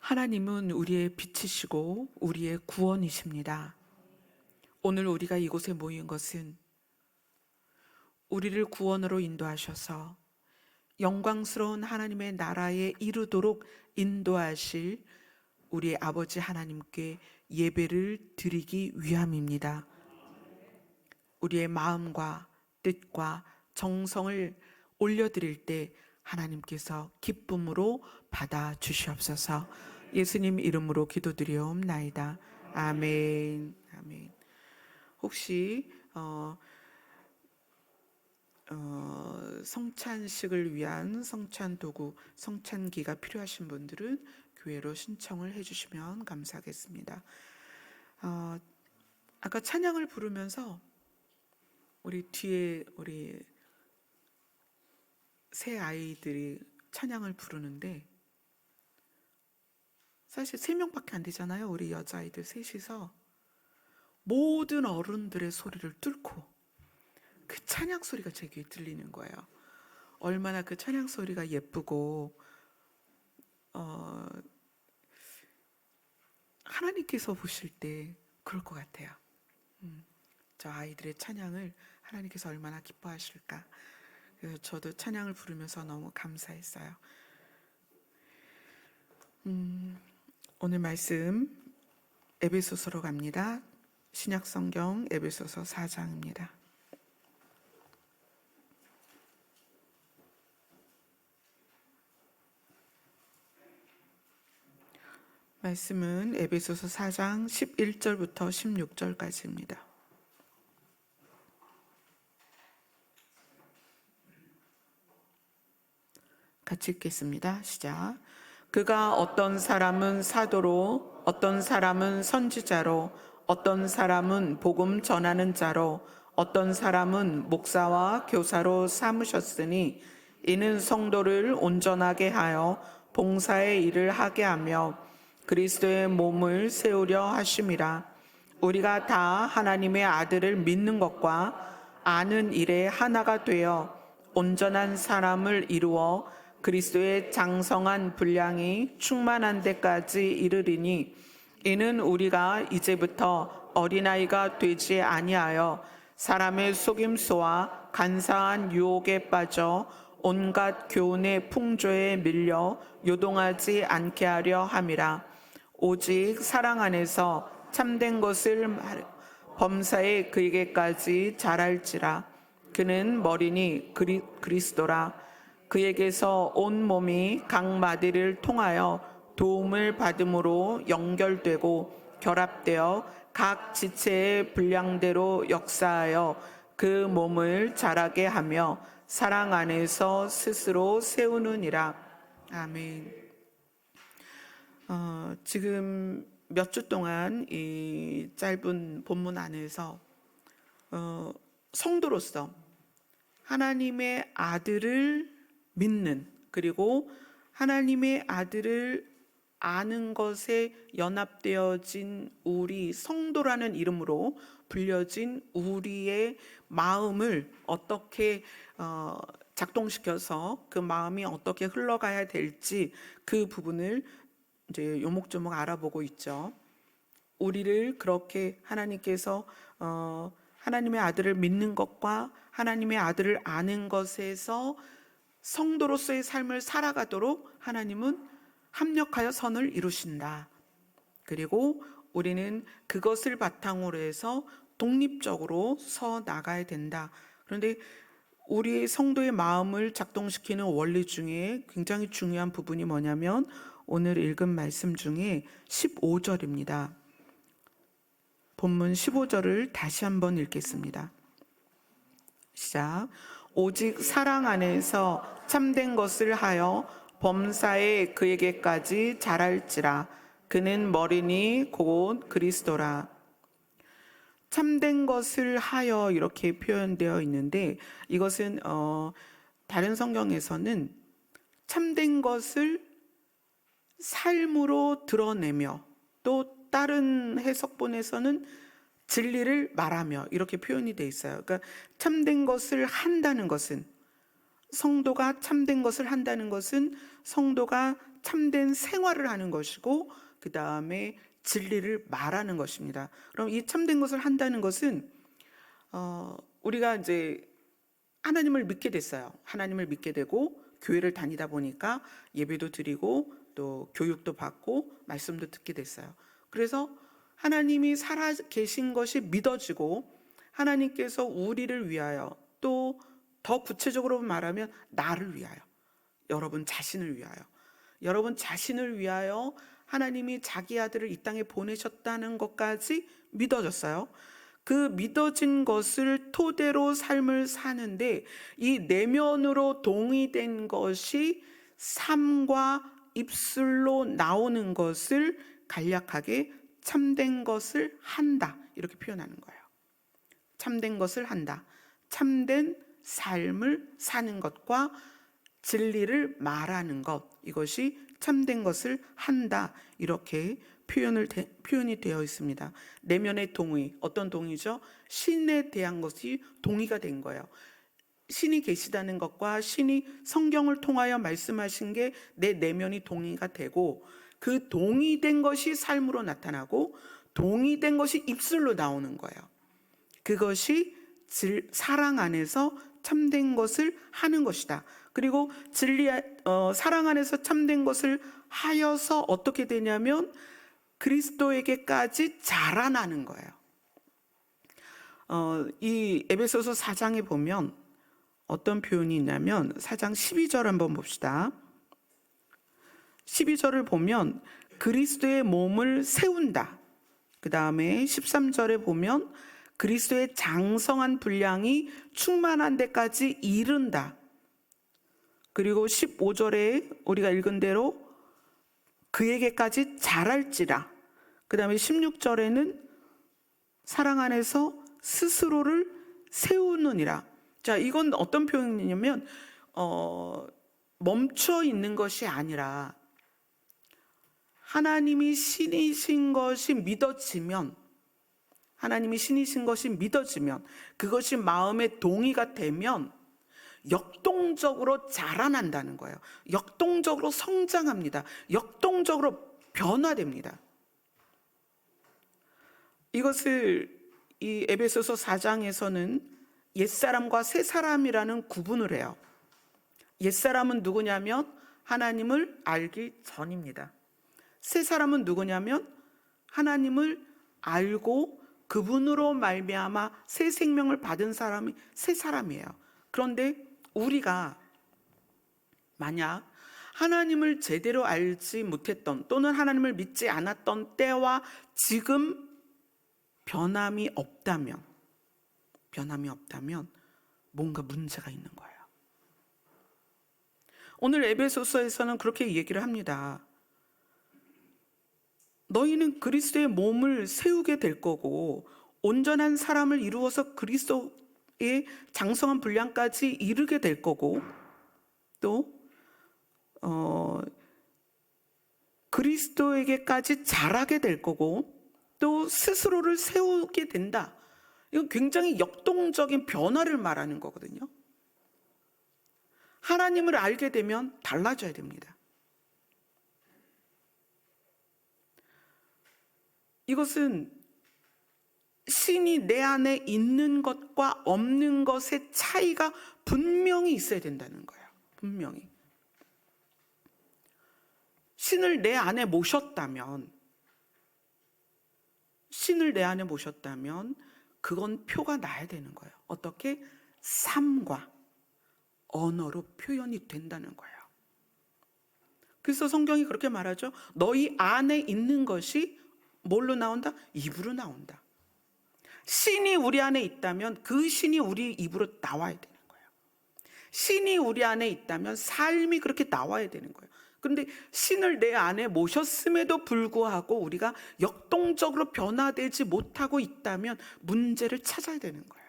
하나님은 우리의 빛이시고 우리의 구원이십니다. 오늘 우리가 이곳에 모인 것은 우리를 구원으로 인도하셔서 영광스러운 하나님의 나라에 이르도록 인도하실 우리의 아버지 하나님께 예배를 드리기 위함입니다. 우리의 마음과 뜻과 정성을 올려드릴 때 하나님께서 기쁨으로 받아 주시옵소서. 예수님 이름으로 기도드리옵나이다. 아멘. 아멘. 혹시 성찬식을 위한 성찬 도구, 성찬기가 필요하신 분들은 교회로 신청을 해주시면 감사하겠습니다. 아까 찬양을 부르면서 우리 뒤에 우리 새 아이들이 찬양을 부르는데 사실 3명밖에 안 되잖아요. 우리 여자아이들 셋이서 모든 어른들의 소리를 뚫고 그 찬양 소리가 제 귀에 들리는 거예요. 얼마나 그 찬양 소리가 예쁘고 하나님께서 보실 때 그럴 것 같아요. 저 아이들의 찬양을 하나님께서 얼마나 기뻐하실까. 그래서 저도 찬양을 부르면서 너무 감사했어요. 오늘 말씀 에베소서로 갑니다. 신약성경 에베소서 4장입니다. 말씀은 에베소서 4장 11절부터 16절까지입니다. 같이 읽겠습니다. 시작. 그가 어떤 사람은 사도로, 어떤 사람은 선지자로, 어떤 사람은 복음 전하는 자로, 어떤 사람은 목사와 교사로 삼으셨으니 이는 성도를 온전하게 하여 봉사의 일을 하게 하며 그리스도의 몸을 세우려 하심이라. 우리가 다 하나님의 아들을 믿는 것과 아는 일에 하나가 되어 온전한 사람을 이루어 그리스도의 장성한 분량이 충만한 데까지 이르리니 이는 우리가 이제부터 어린아이가 되지 아니하여 사람의 속임수와 간사한 유혹에 빠져 온갖 교훈의 풍조에 밀려 요동하지 않게 하려 함이라. 오직 사랑 안에서 참된 것을 범사에 그에게까지 자랄지라. 그는 머리니 그리스도라. 그에게서 온 몸이 각 마디를 통하여 도움을 받음으로 연결되고 결합되어 각 지체의 분량대로 역사하여 그 몸을 자라게 하며 사랑 안에서 스스로 세우느니라. 아멘. 지금 몇 주 동안 이 짧은 본문 안에서 성도로서 하나님의 아들을 믿는, 그리고 하나님의 아들을 아는 것에 연합되어진 우리 성도라는 이름으로 불려진 우리의 마음을 어떻게 작동시켜서 그 마음이 어떻게 흘러가야 될지 그 부분을 이제 요목조목 알아보고 있죠. 우리를 그렇게 하나님께서 하나님의 아들을 믿는 것과 하나님의 아들을 아는 것에서 성도로서의 삶을 살아가도록 하나님은 합력하여 선을 이루신다. 그리고 우리는 그것을 바탕으로 해서 독립적으로 서 나가야 된다. 그런데 우리 성도의 마음을 작동시키는 원리 중에 굉장히 중요한 부분이 뭐냐면 오늘 읽은 말씀 중에 15절입니다. 본문 15절을 다시 한번 읽겠습니다. 시작. 오직 사랑 안에서 참된 것을 하여 범사에 그에게까지 자랄지라. 그는 머리니 곧 그리스도라. 참된 것을 하여 이렇게 표현되어 있는데 이것은 다른 성경에서는 참된 것을 삶으로 드러내며 또 다른 해석본에서는 진리를 말하며 이렇게 표현이 되어 있어요. 그러니까 참된 것을 한다는 것은 성도가 참된 것을 한다는 것은 성도가 참된 생활을 하는 것이고 그 다음에 진리를 말하는 것입니다. 그럼 이 참된 것을 한다는 것은 우리가 이제 하나님을 믿게 됐어요. 하나님을 믿게 되고 교회를 다니다 보니까 예배도 드리고 또 교육도 받고 말씀도 듣게 됐어요. 그래서 하나님이 살아 계신 것이 믿어지고 하나님께서 우리를 위하여 또 더 구체적으로 말하면 나를 위하여, 여러분 자신을 위하여, 여러분 자신을 위하여 하나님이 자기 아들을 이 땅에 보내셨다는 것까지 믿어졌어요. 그 믿어진 것을 토대로 삶을 사는데 이 내면으로 동의된 것이 삶과 입술로 나오는 것을 간략하게 참된 것을 한다, 이렇게 표현하는 거예요. 참된 것을 한다. 참된 삶을 사는 것과 진리를 말하는 것, 이것이 참된 것을 한다, 이렇게 표현이 되어 있습니다. 내면의 동의, 어떤 동의죠? 신에 대한 것이 동의가 된 거예요. 신이 계시다는 것과 신이 성경을 통하여 말씀하신 게 내 내면이 동의가 되고 그 동의된 것이 삶으로 나타나고 동의된 것이 입술로 나오는 거예요. 그것이 사랑 안에서 참된 것을 하는 것이다. 그리고 사랑 안에서 참된 것을 하여서 어떻게 되냐면 그리스도에게까지 자라나는 거예요. 이 에베소서 4장에 보면 어떤 표현이 있냐면 4장 12절 한번 봅시다. 12절을 보면 그리스도의 몸을 세운다. 그 다음에 13절에 보면 그리스도의 장성한 분량이 충만한 데까지 이른다. 그리고 15절에 우리가 읽은 대로 그에게까지 자랄지라. 그 다음에 16절에는 사랑 안에서 스스로를 세우느니라. 자, 이건 어떤 표현이냐면 멈춰 있는 것이 아니라 하나님이 신이신 것이 믿어지면, 하나님이 신이신 것이 믿어지면, 그것이 마음의 동의가 되면 역동적으로 자라난다는 거예요. 역동적으로 성장합니다. 역동적으로 변화됩니다. 이것을 이 에베소서 4장에서는 옛사람과 새사람이라는 구분을 해요. 옛사람은 누구냐면 하나님을 알기 전입니다. 새사람은 누구냐면 하나님을 알고 그분으로 말미암아 새 생명을 받은 사람이 새사람이에요. 그런데 우리가 만약 하나님을 제대로 알지 못했던 또는 하나님을 믿지 않았던 때와 지금 변함이 없다면 뭔가 문제가 있는 거예요. 오늘 에베소서에서는 그렇게 얘기를 합니다. 너희는 그리스도의 몸을 세우게 될 거고 온전한 사람을 이루어서 그리스도의 장성한 분량까지 이르게 될 거고 또 그리스도에게까지 자라게 될 거고 또 스스로를 세우게 된다. 이건 굉장히 역동적인 변화를 말하는 거거든요. 하나님을 알게 되면 달라져야 됩니다. 이것은 신이 내 안에 있는 것과 없는 것의 차이가 분명히 있어야 된다는 거예요. 분명히. 신을 내 안에 모셨다면 그건 표가 나야 되는 거예요. 어떻게? 삶과 언어로 표현이 된다는 거예요. 그래서 성경이 그렇게 말하죠. 너희 안에 있는 것이 뭘로 나온다? 입으로 나온다. 신이 우리 안에 있다면 그 신이 우리 입으로 나와야 되는 거예요. 신이 우리 안에 있다면 삶이 그렇게 나와야 되는 거예요. 그런데 신을 내 안에 모셨음에도 불구하고 우리가 역동적으로 변화되지 못하고 있다면 문제를 찾아야 되는 거예요.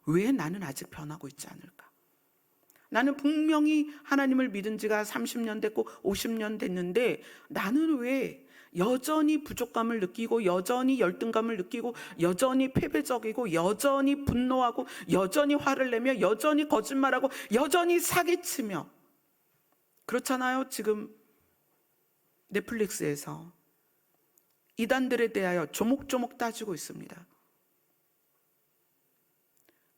왜 나는 아직 변하고 있지 않을까? 나는 분명히 하나님을 믿은 지가 30년 됐고 50년 됐는데 나는 왜 여전히 부족감을 느끼고 여전히 열등감을 느끼고 여전히 패배적이고 여전히 분노하고 여전히 화를 내며 여전히 거짓말하고 여전히 사기치며 그렇잖아요. 지금 넷플릭스에서 이단들에 대하여 조목조목 따지고 있습니다.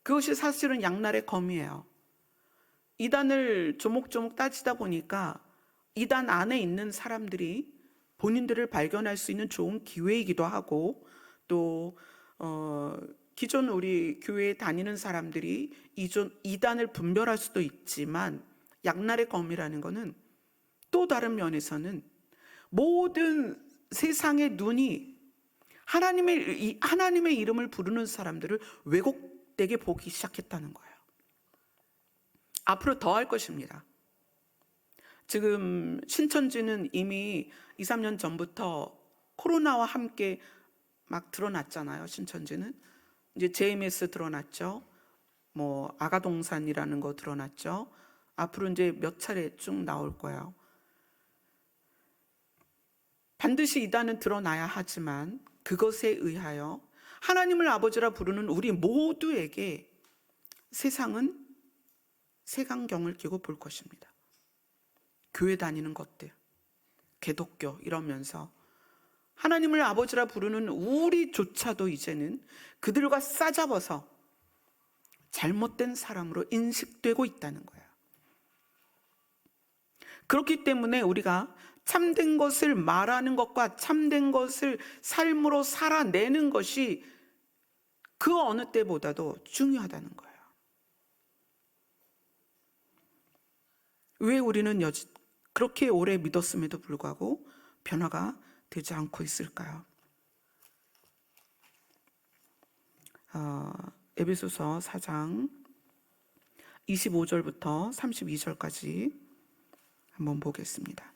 그것이 사실은 양날의 검이에요. 이단을 조목조목 따지다 보니까 이단 안에 있는 사람들이 본인들을 발견할 수 있는 좋은 기회이기도 하고, 또 기존 우리 교회에 다니는 사람들이 이단을 분별할 수도 있지만, 양날의 검이라는 것은 또 다른 면에서는 모든 세상의 눈이 하나님의 이름을 부르는 사람들을 왜곡되게 보기 시작했다는 거예요. 앞으로 더 할 것입니다. 지금 신천지는 이미 2, 3년 전부터 코로나와 함께 막 드러났잖아요. 신천지는 이제 JMS 드러났죠. 뭐 아가동산이라는 거 드러났죠. 앞으로 이제 몇 차례 쭉 나올 거예요. 반드시 이단은 드러나야 하지만 그것에 의하여 하나님을 아버지라 부르는 우리 모두에게 세상은 색안경을 끼고 볼 것입니다. 교회 다니는 것들, 개독교 이러면서 하나님을 아버지라 부르는 우리조차도 이제는 그들과 싸잡아서 잘못된 사람으로 인식되고 있다는 거예요. 그렇기 때문에 우리가 참된 것을 말하는 것과 참된 것을 삶으로 살아내는 것이 그 어느 때보다도 중요하다는 거예요. 왜 우리는 그렇게 오래 믿었음에도 불구하고 변화가 되지 않고 있을까요? 에베소서 4장 25절부터 32절까지 한번 보겠습니다.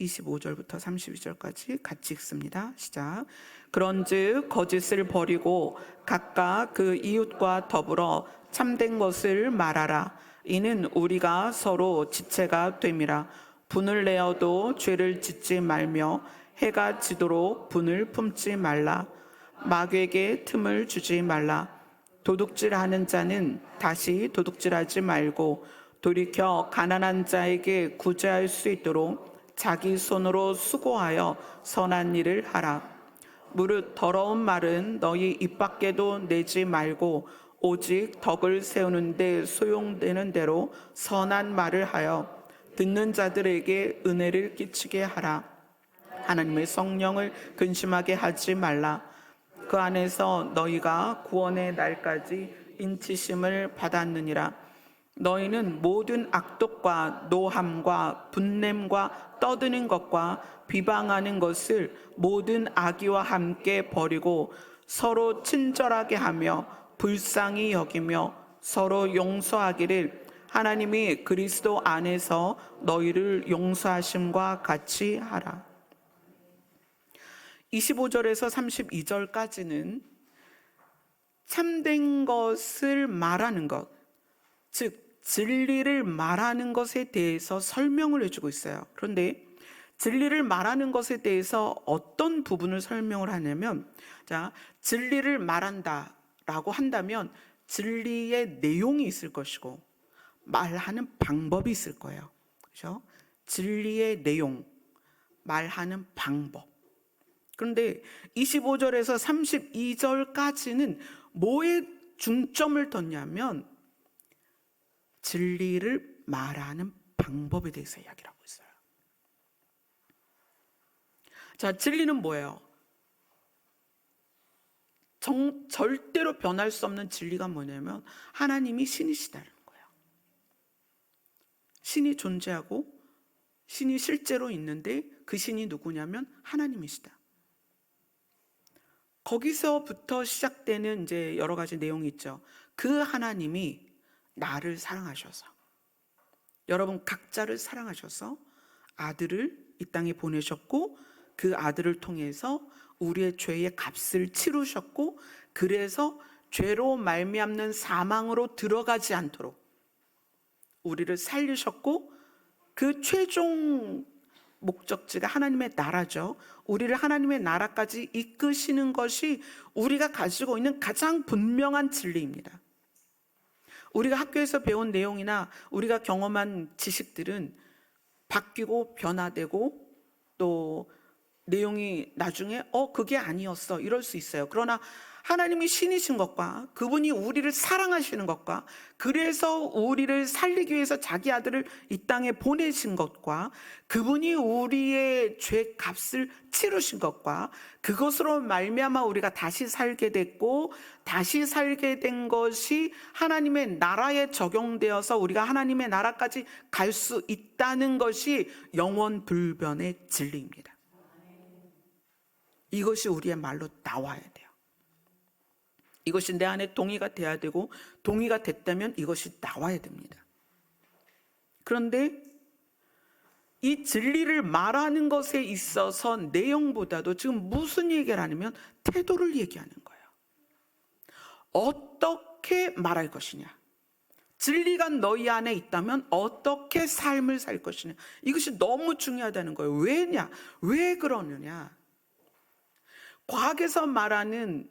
25절부터 32절까지 같이 읽습니다. 시작. 그런즉 거짓을 버리고 각각 그 이웃과 더불어 참된 것을 말하라. 이는 우리가 서로 지체가 됨이라. 분을 내어도 죄를 짓지 말며 해가 지도록 분을 품지 말라. 마귀에게 틈을 주지 말라. 도둑질하는 자는 다시 도둑질하지 말고 돌이켜 가난한 자에게 구제할 수 있도록 자기 손으로 수고하여 선한 일을 하라. 무릇 더러운 말은 너희 입 밖에도 내지 말고 오직 덕을 세우는 데 소용되는 대로 선한 말을 하여 듣는 자들에게 은혜를 끼치게 하라. 하나님의 성령을 근심하게 하지 말라. 그 안에서 너희가 구원의 날까지 인치심을 받았느니라. 너희는 모든 악독과 노함과 분냄과 떠드는 것과 비방하는 것을 모든 악의와 함께 버리고 서로 친절하게 하며 불쌍히 여기며 서로 용서하기를 하나님이 그리스도 안에서 너희를 용서하심과 같이 하라. 25절에서 32절까지는 참된 것을 말하는 것, 즉 진리를 말하는 것에 대해서 설명을 해주고 있어요. 그런데 진리를 말하는 것에 대해서 어떤 부분을 설명을 하냐면, 자, 진리를 말한다라고 한다면 진리의 내용이 있을 것이고 말하는 방법이 있을 거예요. 그렇죠? 진리의 내용, 말하는 방법. 그런데 25절에서 32절까지는 뭐에 중점을 뒀냐면 진리를 말하는 방법에 대해서 이야기를 하고 있어요. 자, 진리는 뭐예요? 절대로 변할 수 없는 진리가 뭐냐면 하나님이 신이시다는 거예요. 신이 존재하고 신이 실제로 있는데 그 신이 누구냐면 하나님이시다. 거기서부터 시작되는 이제 여러 가지 내용이 있죠. 그 하나님이 나를 사랑하셔서, 여러분 각자를 사랑하셔서 아들을 이 땅에 보내셨고 그 아들을 통해서 우리의 죄의 값을 치르셨고, 그래서 죄로 말미암는 사망으로 들어가지 않도록 우리를 살리셨고, 그 최종 목적지가 하나님의 나라죠. 우리를 하나님의 나라까지 이끄시는 것이 우리가 가지고 있는 가장 분명한 진리입니다. 우리가 학교에서 배운 내용이나 우리가 경험한 지식들은 바뀌고 변화되고 또 내용이 나중에 그게 아니었어 이럴 수 있어요. 그러나 하나님이 신이신 것과 그분이 우리를 사랑하시는 것과 그래서 우리를 살리기 위해서 자기 아들을 이 땅에 보내신 것과 그분이 우리의 죄 값을 치르신 것과 그것으로 말미암아 우리가 다시 살게 됐고 다시 살게 된 것이 하나님의 나라에 적용되어서 우리가 하나님의 나라까지 갈 수 있다는 것이 영원 불변의 진리입니다. 이것이 우리의 말로 나와야 돼요. 이것이 내 안에 동의가 돼야 되고 동의가 됐다면 이것이 나와야 됩니다. 그런데 이 진리를 말하는 것에 있어서 내용보다도 지금 무슨 얘기를 하냐면 태도를 얘기하는 거예요. 어떻게 말할 것이냐, 진리가 너희 안에 있다면 어떻게 삶을 살 것이냐, 이것이 너무 중요하다는 거예요. 왜냐? 왜 그러느냐? 과학에서 말하는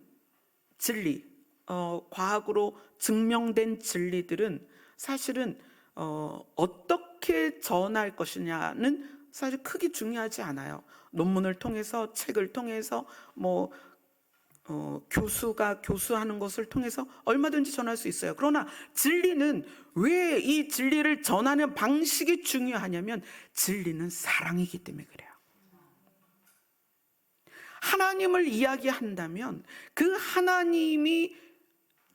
진리, 과학으로 증명된 진리들은 사실은 어떻게 전할 것이냐는 사실 크게 중요하지 않아요. 논문을 통해서, 책을 통해서, 교수가 교수하는 것을 통해서 얼마든지 전할 수 있어요. 그러나 진리는 왜 이 진리를 전하는 방식이 중요하냐면 진리는 사랑이기 때문에 그래요. 하나님을 이야기한다면 그 하나님이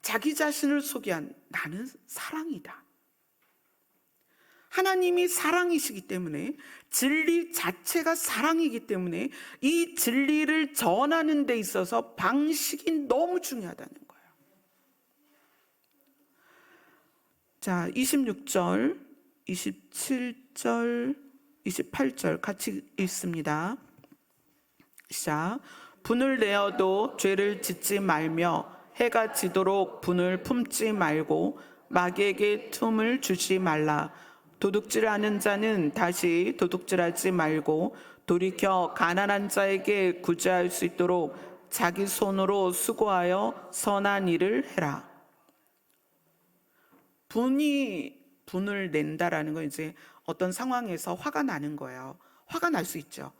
자기 자신을 소개한 나는 사랑이다. 하나님이 사랑이시기 때문에 진리 자체가 사랑이기 때문에 이 진리를 전하는 데 있어서 방식이 너무 중요하다는 거예요. 자, 26절, 27절, 28절 같이 읽습니다. 시작. 분을 내어도 죄를 짓지 말며 해가 지도록 분을 품지 말고 마귀에게 틈을 주지 말라. 도둑질하는 자는 다시 도둑질하지 말고 돌이켜 가난한 자에게 구제할 수 있도록 자기 손으로 수고하여 선한 일을 해라. 분을 낸다라는 건 이제 어떤 상황에서 화가 나는 거예요. 화가 날 수 있죠.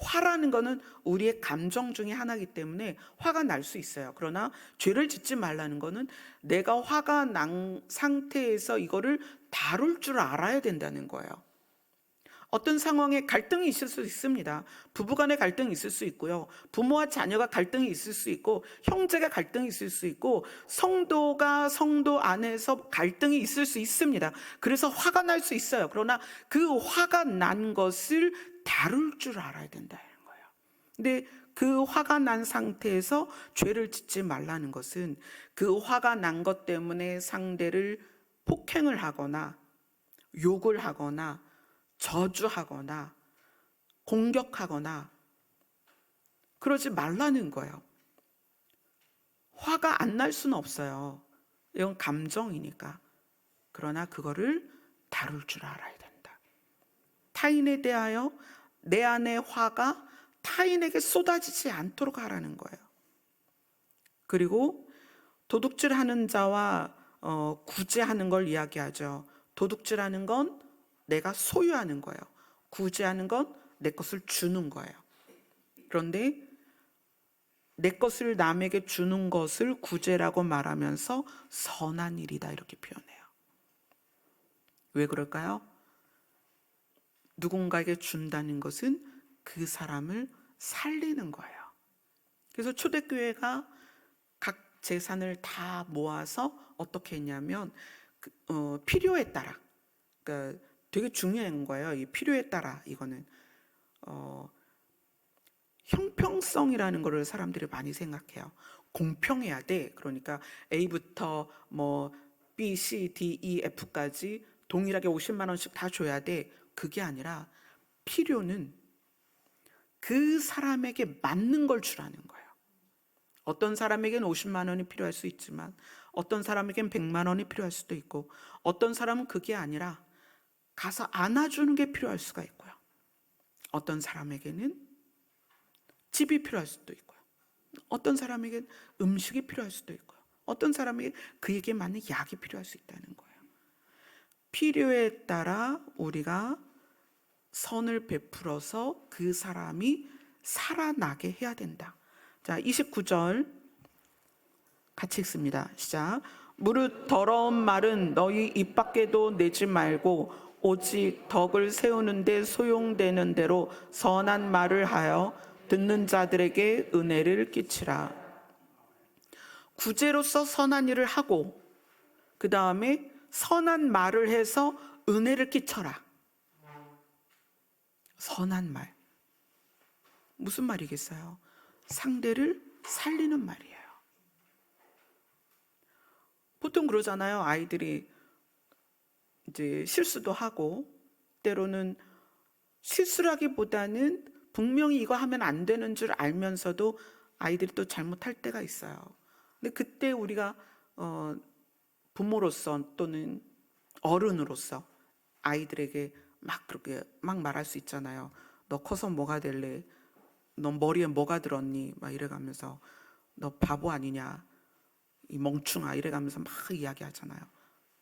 화라는 거는 우리의 감정 중에 하나이기 때문에 화가 날 수 있어요. 그러나 죄를 짓지 말라는 거는 내가 화가 난 상태에서 이거를 다룰 줄 알아야 된다는 거예요. 어떤 상황에 갈등이 있을 수 있습니다. 부부간에 갈등이 있을 수 있고요. 부모와 자녀가 갈등이 있을 수 있고 형제가 갈등이 있을 수 있고 성도가 성도 안에서 갈등이 있을 수 있습니다. 그래서 화가 날 수 있어요. 그러나 그 화가 난 것을 다룰 줄 알아야 된다는 거예요. 근데 그 화가 난 상태에서 죄를 짓지 말라는 것은 그 화가 난 것 때문에 상대를 폭행을 하거나 욕을 하거나 저주하거나 공격하거나 그러지 말라는 거예요. 화가 안 날 수는 없어요. 이건 감정이니까. 그러나 그거를 다룰 줄 알아야 된다. 타인에 대하여 내 안의 화가 타인에게 쏟아지지 않도록 하라는 거예요. 그리고 도둑질하는 자와 구제하는 걸 이야기하죠. 도둑질하는 건 내가 소유하는 거예요. 구제하는 건 내 것을 주는 거예요. 그런데 내 것을 남에게 주는 것을 구제라고 말하면서 선한 일이다 이렇게 표현해요. 왜 그럴까요? 누군가에게 준다는 것은 그 사람을 살리는 거예요. 그래서 초대교회가 각 재산을 다 모아서 어떻게 했냐면 필요에 따라, 그러니까 되게 중요한 거예요. 이 필요에 따라 이거는 형평성이라는 거를 사람들이 많이 생각해요. 공평해야 돼. 그러니까 A부터 B, C, D, E, F까지 동일하게 50만 원씩 다 줘야 돼. 그게 아니라 필요는 그 사람에게 맞는 걸 주라는 거예요. 어떤 사람에게는 50만 원이 필요할 수 있지만 어떤 사람에게는 100만 원이 필요할 수도 있고 어떤 사람은 그게 아니라 가서 안아주는 게 필요할 수가 있고요. 어떤 사람에게는 집이 필요할 수도 있고요. 어떤 사람에게는 음식이 필요할 수도 있고요. 어떤 사람에게 그에게 맞는 약이 필요할 수 있다는 거예요. 필요에 따라 우리가 선을 베풀어서 그 사람이 살아나게 해야 된다. 자, 29절 같이 읽습니다. 시작. 무릇 더러운 말은 너희 입 밖에도 내지 말고 오직 덕을 세우는 데 소용되는 대로 선한 말을 하여 듣는 자들에게 은혜를 끼치라. 구제로서 선한 일을 하고 그 다음에 선한 말을 해서 은혜를 끼쳐라. 선한 말. 무슨 말이겠어요? 상대를 살리는 말이에요. 보통 그러잖아요. 아이들이 이제 실수도 하고 때로는 실수라기보다는 분명히 이거 하면 안 되는 줄 알면서도 아이들이 또 잘못할 때가 있어요. 근데 그때 우리가 부모로서 또는 어른으로서 아이들에게 막 그렇게 막 말할 수 있잖아요. 너 커서 뭐가 될래? 너 머리에 뭐가 들었니? 막 이래가면서 너 바보 아니냐? 이 멍충아 이래가면서 막 이야기하잖아요.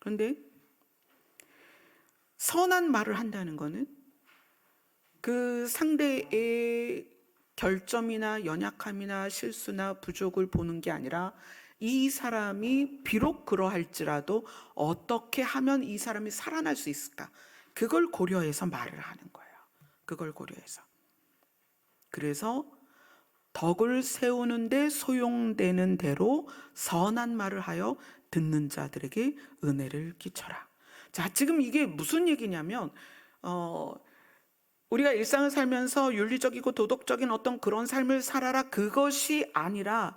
그런데 선한 말을 한다는 거는 그 상대의 결점이나 연약함이나 실수나 부족을 보는 게 아니라 이 사람이 비록 그러할지라도 어떻게 하면 이 사람이 살아날 수 있을까? 그걸 고려해서 말을 하는 거예요. 그걸 고려해서. 그래서 덕을 세우는데 소용되는 대로 선한 말을 하여 듣는 자들에게 은혜를 끼쳐라. 자, 지금 이게 무슨 얘기냐면 우리가 일상을 살면서 윤리적이고 도덕적인 어떤 그런 삶을 살아라 그것이 아니라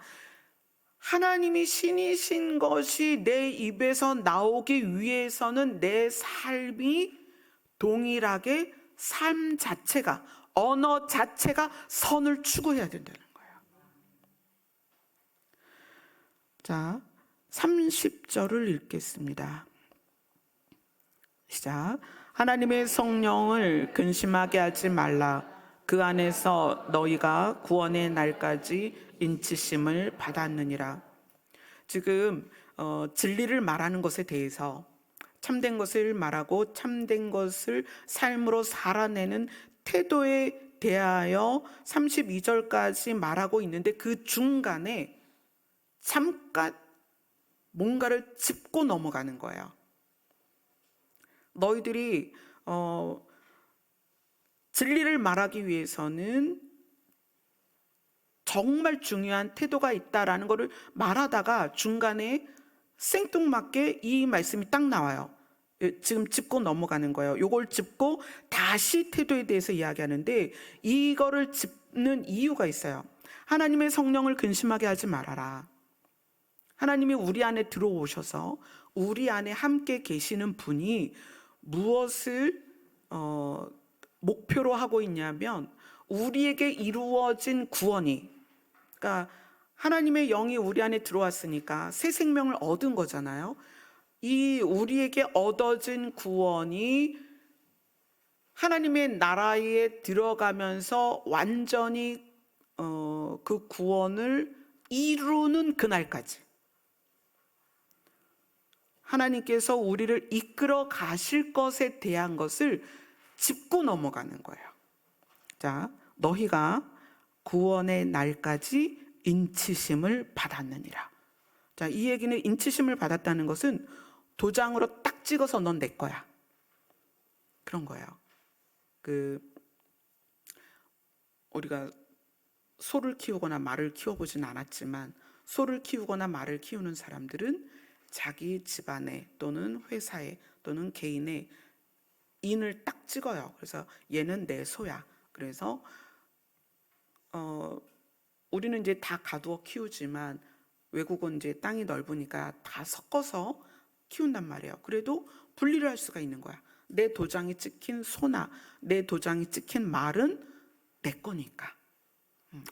하나님이 신이신 것이 내 입에서 나오기 위해서는 내 삶이 동일하게 삶 자체가 언어 자체가 선을 추구해야 된다는 거예요. 자, 30절을 읽겠습니다. 시작. 하나님의 성령을 근심하게 하지 말라. 그 안에서 너희가 구원의 날까지 인치심을 받았느니라. 지금 진리를 말하는 것에 대해서 참된 것을 말하고 참된 것을 삶으로 살아내는 태도에 대하여 32절까지 말하고 있는데 그 중간에 잠깐 뭔가를 짚고 넘어가는 거예요. 너희들이 진리를 말하기 위해서는 정말 중요한 태도가 있다라는 것을 말하다가 중간에 생뚱맞게 이 말씀이 딱 나와요. 지금 짚고 넘어가는 거예요. 이걸 짚고 다시 태도에 대해서 이야기하는데 이거를 짚는 이유가 있어요. 하나님의 성령을 근심하게 하지 말아라. 하나님이 우리 안에 들어오셔서 우리 안에 함께 계시는 분이 무엇을 목표로 하고 있냐면 우리에게 이루어진 구원이, 그러니까 하나님의 영이 우리 안에 들어왔으니까 새 생명을 얻은 거잖아요. 이 우리에게 얻어진 구원이 하나님의 나라에 들어가면서 완전히 그 구원을 이루는 그날까지 하나님께서 우리를 이끌어 가실 것에 대한 것을 짚고 넘어가는 거예요. 자, 너희가 구원의 날까지 인치심을 받았느니라. 자, 이 얘기는 인치심을 받았다는 것은 도장으로 딱 찍어서 넌 내 거야. 그런 거예요. 우리가 소를 키우거나 말을 키워보진 않았지만 소를 키우거나 말을 키우는 사람들은 자기 집안에 또는 회사에 또는 개인의 인을 딱 찍어요. 그래서 얘는 내 소야. 그래서 우리는 이제 다 가두어 키우지만 외국은 이제 땅이 넓으니까 다 섞어서 키운단 말이에요. 그래도 분리를 할 수가 있는 거야. 내 도장이 찍힌 소나 내 도장이 찍힌 말은 내 거니까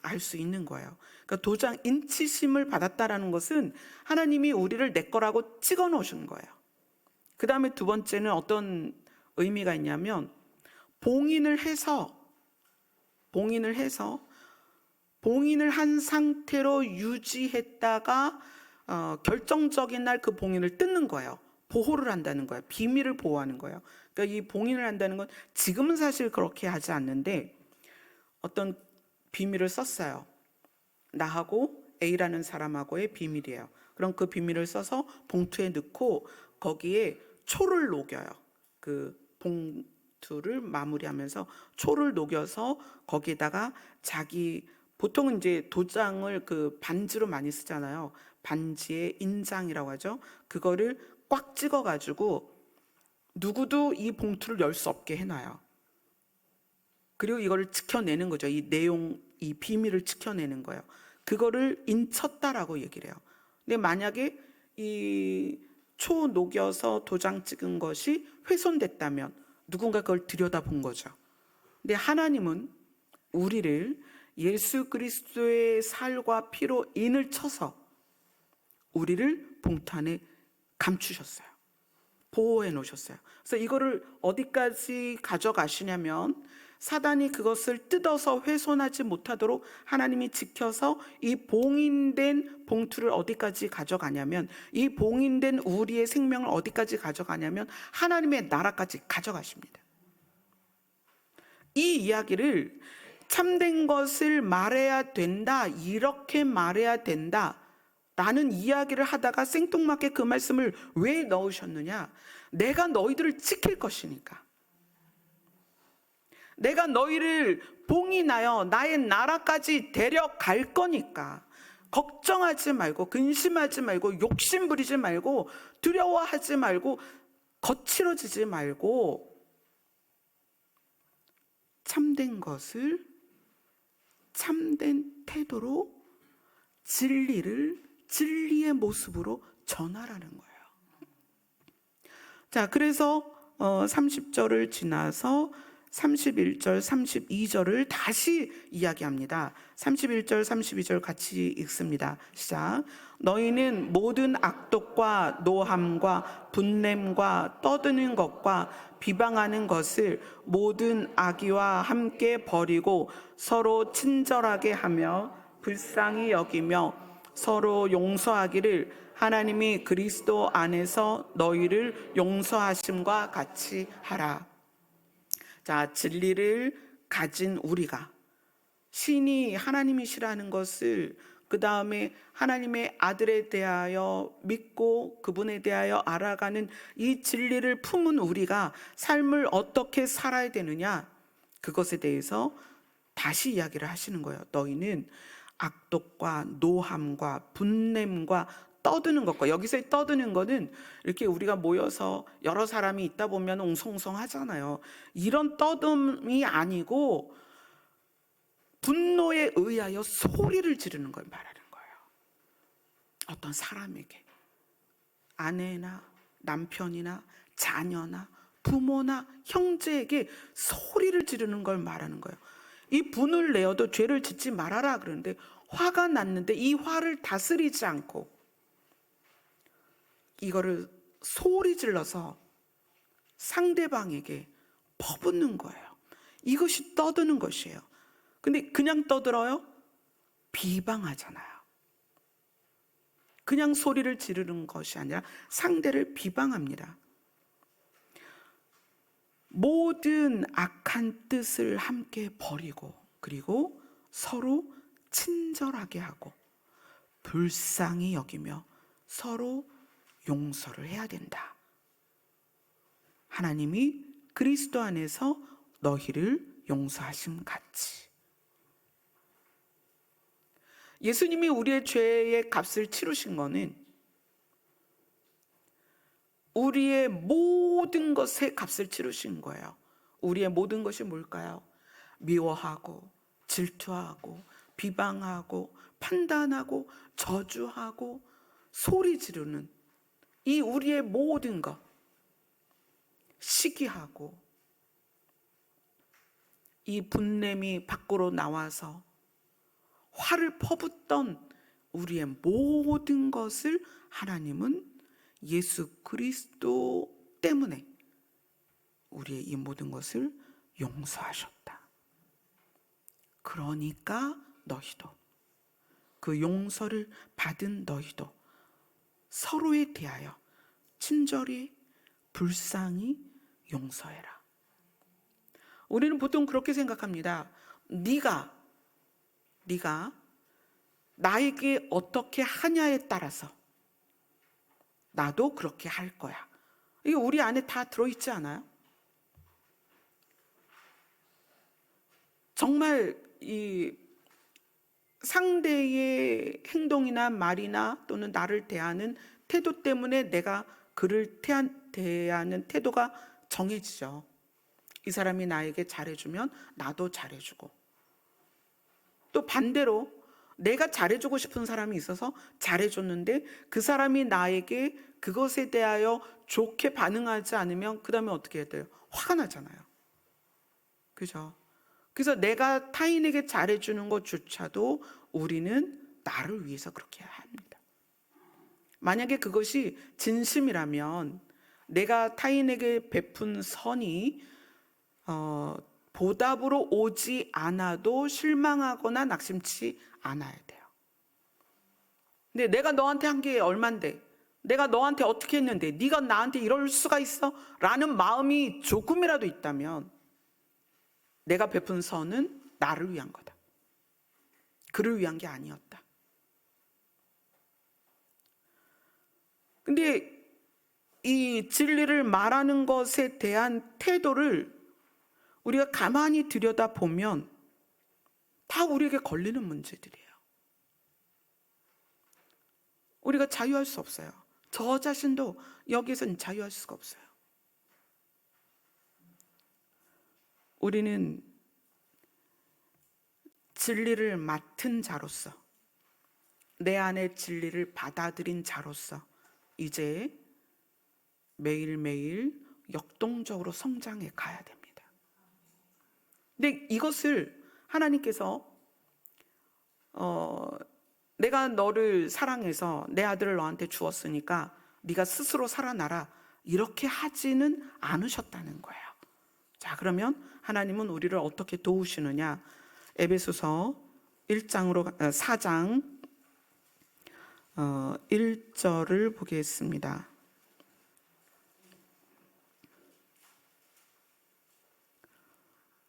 알 수 있는 거예요. 그러니까 도장 인치심을 받았다라는 것은 하나님이 우리를 내 거라고 찍어 놓으신 거예요. 그 다음에 두 번째는 어떤 의미가 있냐면 봉인을 한 상태로 유지했다가 결정적인 날 그 봉인을 뜯는 거예요. 보호를 한다는 거예요. 비밀을 보호하는 거예요. 그러니까 이 봉인을 한다는 건 지금은 사실 그렇게 하지 않는데 어떤 비밀을 썼어요. 나하고 A라는 사람하고의 비밀이에요. 그럼 그 비밀을 써서 봉투에 넣고 거기에 초를 녹여요. 그 봉투를 마무리하면서 초를 녹여서 거기에다가 자기 보통은 이제 도장을 그 반지로 많이 쓰잖아요. 반지의 인장이라고 하죠. 그거를 꽉 찍어가지고 누구도 이 봉투를 열 수 없게 해놔요. 그리고 이거를 지켜내는 거죠. 이 내용, 이 비밀을 지켜내는 거예요. 그거를 인쳤다라고 얘기를 해요. 근데 만약에 이 초 녹여서 도장 찍은 것이 훼손됐다면 누군가 그걸 들여다본 거죠. 근데 하나님은 우리를 예수 그리스도의 살과 피로 인을 쳐서 우리를 봉투 안에 감추셨어요. 보호해 놓으셨어요. 그래서 이거를 어디까지 가져가시냐면 사단이 그것을 뜯어서 훼손하지 못하도록 하나님이 지켜서 이 봉인된 봉투를 어디까지 가져가냐면, 이 봉인된 우리의 생명을 어디까지 가져가냐면 하나님의 나라까지 가져가십니다. 이 이야기를 참된 것을 말해야 된다, 이렇게 말해야 된다 라는 이야기를 하다가 생뚱맞게 그 말씀을 왜 넣으셨느냐? 내가 너희들을 지킬 것이니까, 내가 너희를 봉인하여 나의 나라까지 데려갈 거니까 걱정하지 말고, 근심하지 말고, 욕심 부리지 말고, 두려워하지 말고, 거칠어지지 말고 참된 것을 참된 태도로, 진리를 진리의 모습으로 전하라는 거예요. 자, 그래서 30절을 지나서 31절, 32절을 다시 이야기합니다. 31절, 32절 같이 읽습니다. 시작. 너희는 모든 악독과 노함과 분냄과 떠드는 것과 비방하는 것을 모든 악의와 함께 버리고 서로 친절하게 하며 불쌍히 여기며 서로 용서하기를 하나님이 그리스도 안에서 너희를 용서하심과 같이 하라. 자, 진리를 가진 우리가 신이 하나님이시라는 것을, 그 다음에 하나님의 아들에 대하여 믿고 그분에 대하여 알아가는 이 진리를 품은 우리가 삶을 어떻게 살아야 되느냐, 그것에 대해서 다시 이야기를 하시는 거예요. 너희는 악독과 노함과 분냄과 떠드는 것과, 여기서의 떠드는 거는 이렇게 우리가 모여서 여러 사람이 있다 보면 웅성웅성 하잖아요. 이런 떠듦이 아니고 분노에 의하여 소리를 지르는 걸 말하는 거예요. 어떤 사람에게, 아내나 남편이나 자녀나 부모나 형제에게 소리를 지르는 걸 말하는 거예요. 이 분을 내어도 죄를 짓지 말아라 그러는데, 화가 났는데 이 화를 다스리지 않고 이거를 소리 질러서 상대방에게 퍼붓는 거예요. 이것이 떠드는 것이에요. 근데 그냥 떠들어요? 비방하잖아요. 그냥 소리를 지르는 것이 아니라 상대를 비방합니다. 모든 악한 뜻을 함께 버리고, 그리고 서로 친절하게 하고 불쌍히 여기며 서로 용서를 해야 된다. 하나님이 그리스도 안에서 너희를 용서하심 같이. 예수님이 우리의 죄의 값을 치르신 거는 우리의 모든 것의 값을 치르신 거예요. 우리의 모든 것이 뭘까요? 미워하고 질투하고 비방하고 판단하고 저주하고 소리 지르는 이 우리의 모든 것, 시기하고 이 분냄이 밖으로 나와서 화를 퍼붓던 우리의 모든 것을 하나님은 예수 그리스도 때문에 우리의 이 모든 것을 용서하셨다. 그러니까 너희도, 그 용서를 받은 너희도 서로에 대하여 친절히, 불쌍히 용서해라. 우리는 보통 그렇게 생각합니다. 네가 나에게 어떻게 하냐에 따라서 나도 그렇게 할 거야. 이게 우리 안에 다 들어있지 않아요? 정말 이 상대의 행동이나 말이나 또는 나를 대하는 태도 때문에 내가 그를 대하는 태도가 정해지죠. 이 사람이 나에게 잘해주면 나도 잘해주고, 또 반대로 내가 잘해주고 싶은 사람이 있어서 잘해줬는데 그 사람이 나에게 그것에 대하여 좋게 반응하지 않으면 그 다음에 어떻게 해야 돼요? 화가 나잖아요. 그죠? 그래서 내가 타인에게 잘해주는 것조차도 우리는 나를 위해서 그렇게 해야 합니다. 만약에 그것이 진심이라면 내가 타인에게 베푼 선이 보답으로 오지 않아도 실망하거나 낙심치 않아야 돼요. 근데 내가 너한테 한 게 얼만데, 내가 너한테 어떻게 했는데 네가 나한테 이럴 수가 있어? 라는 마음이 조금이라도 있다면 내가 베푼 선은 나를 위한 거다. 그를 위한 게 아니었다. 근데 이 진리를 말하는 것에 대한 태도를 우리가 가만히 들여다보면 다 우리에게 걸리는 문제들이에요. 우리가 자유할 수 없어요. 저 자신도 여기에서는 자유할 수가 없어요. 우리는 진리를 맡은 자로서, 내 안의 진리를 받아들인 자로서 이제 매일매일 역동적으로 성장해 가야 됩니다. 근데 이것을 하나님께서 내가 너를 사랑해서 내 아들을 너한테 주었으니까 네가 스스로 살아나라, 이렇게 하지는 않으셨다는 거예요. 자, 그러면 하나님은 우리를 어떻게 도우시느냐? 에베소서 4장 1절을 보겠습니다.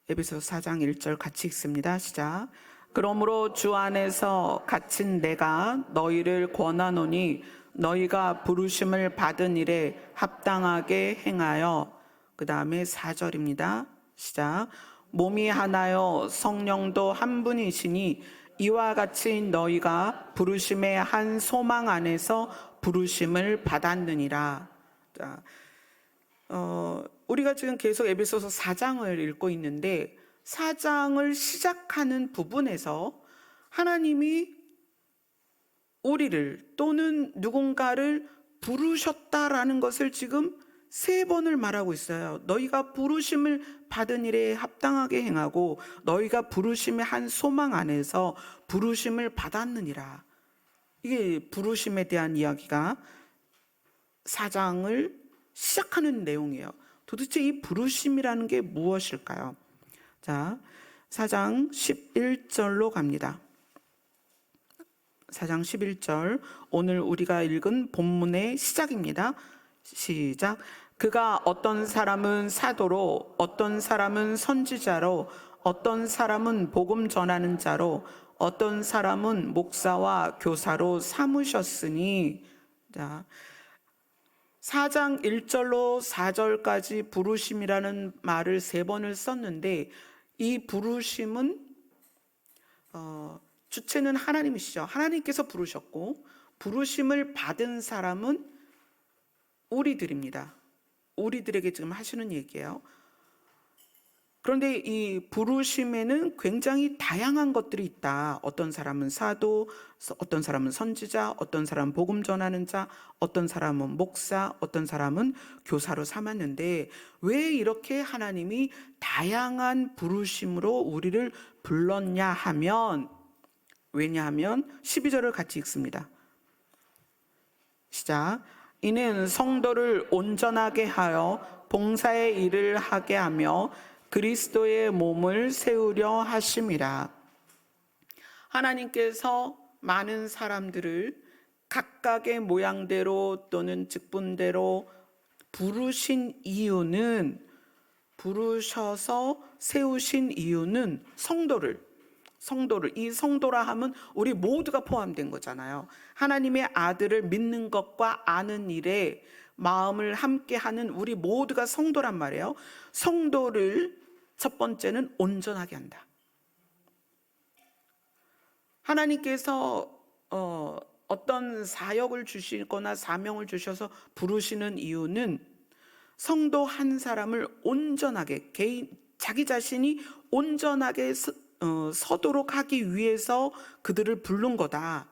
에베소서 4장 1절 같이 읽습니다. 시작. 그러므로 주 안에서 갇힌 내가 너희를 권하노니 너희가 부르심을 받은 일에 합당하게 행하여, 그 다음에 4절입니다. 시작. 몸이 하나요 성령도 한 분이시니 이와 같이 너희가 부르심의 한 소망 안에서 부르심을 받았느니라. 자, 우리가 지금 계속 에베소서 4장을 읽고 있는데 4장을 시작하는 부분에서 하나님이 우리를 또는 누군가를 부르셨다라는 것을 지금 3번을 말하고 있어요. 너희가 부르심을 받은 일에 합당하게 행하고 너희가 부르심의 한 소망 안에서 부르심을 받았느니라. 이게 부르심에 대한 이야기가 4장을 시작하는 내용이에요. 도대체 이 부르심이라는 게 무엇일까요? 자, 4장 11절로 갑니다. 4장 11절, 오늘 우리가 읽은 본문의 시작입니다. 시작. 그가 어떤 사람은 사도로, 어떤 사람은 선지자로, 어떤 사람은 복음 전하는 자로, 어떤 사람은 목사와 교사로 삼으셨으니. 자, 4장 1절로 4절까지 부르심이라는 말을 3번을 썼는데 이 부르심은 주체는 하나님이시죠. 하나님께서 부르셨고 부르심을 받은 사람은 우리들입니다. 우리들에게 지금 하시는 얘기예요. 그런데 이 부르심에는 굉장히 다양한 것들이 있다. 어떤 사람은 사도, 어떤 사람은 선지자, 어떤 사람은 복음 전하는 자, 어떤 사람은 목사, 어떤 사람은 교사로 삼았는데 왜 이렇게 하나님이 다양한 부르심으로 우리를 불렀냐 하면, 왜냐하면 12절을 같이 읽습니다. 시작. 이는 성도를 온전하게 하여 봉사의 일을 하게 하며 그리스도의 몸을 세우려 하심이라. 하나님께서 많은 사람들을 각각의 모양대로 또는 직분대로 부르신 이유는, 부르셔서 세우신 이유는 성도를 이 성도라 하면 우리 모두가 포함된 거잖아요. 하나님의 아들을 믿는 것과 아는 일에 마음을 함께하는 우리 모두가 성도란 말이에요. 성도를 첫 번째는 온전하게 한다. 하나님께서 어떤 사역을 주시거나 사명을 주셔서 부르시는 이유는 성도 한 사람을 온전하게, 자기 자신이 온전하게 서도록 하기 위해서 그들을 부른 거다.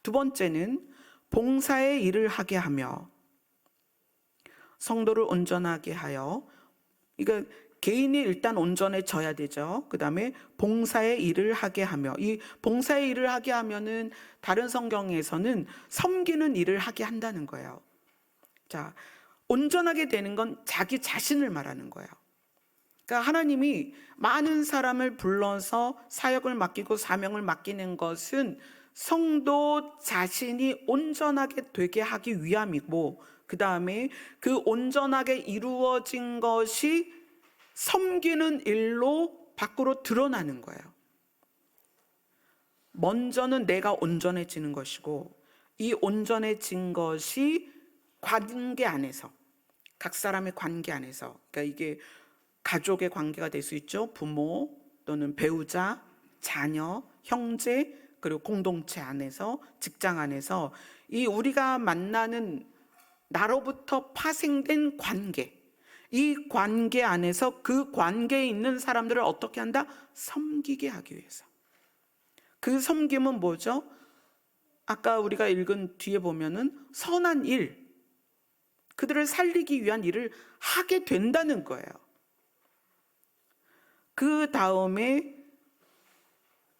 두 번째는 봉사의 일을 하게 하며, 성도를 온전하게 하여, 그러니까 개인이 일단 온전해져야 되죠. 그 다음에 봉사의 일을 하게 하며, 이 봉사의 일을 하게 하면은 다른 성경에서는 섬기는 일을 하게 한다는 거예요. 자, 온전하게 되는 건 자기 자신을 말하는 거예요. 그러니까 하나님이 많은 사람을 불러서 사역을 맡기고 사명을 맡기는 것은 성도 자신이 온전하게 되게 하기 위함이고, 그 다음에 그 온전하게 이루어진 것이 섬기는 일로 밖으로 드러나는 거예요. 먼저는 내가 온전해지는 것이고, 이 온전해진 것이 관계 안에서, 각 사람의 관계 안에서, 그러니까 이게 가족의 관계가 될 수 있죠. 부모 또는 배우자, 자녀, 형제, 그리고 공동체 안에서, 직장 안에서 이 우리가 만나는 나로부터 파생된 관계, 이 관계 안에서 그 관계에 있는 사람들을 어떻게 한다? 섬기게 하기 위해서. 그 섬김은 뭐죠? 아까 우리가 읽은 뒤에 보면은 선한 일, 그들을 살리기 위한 일을 하게 된다는 거예요. 그 다음에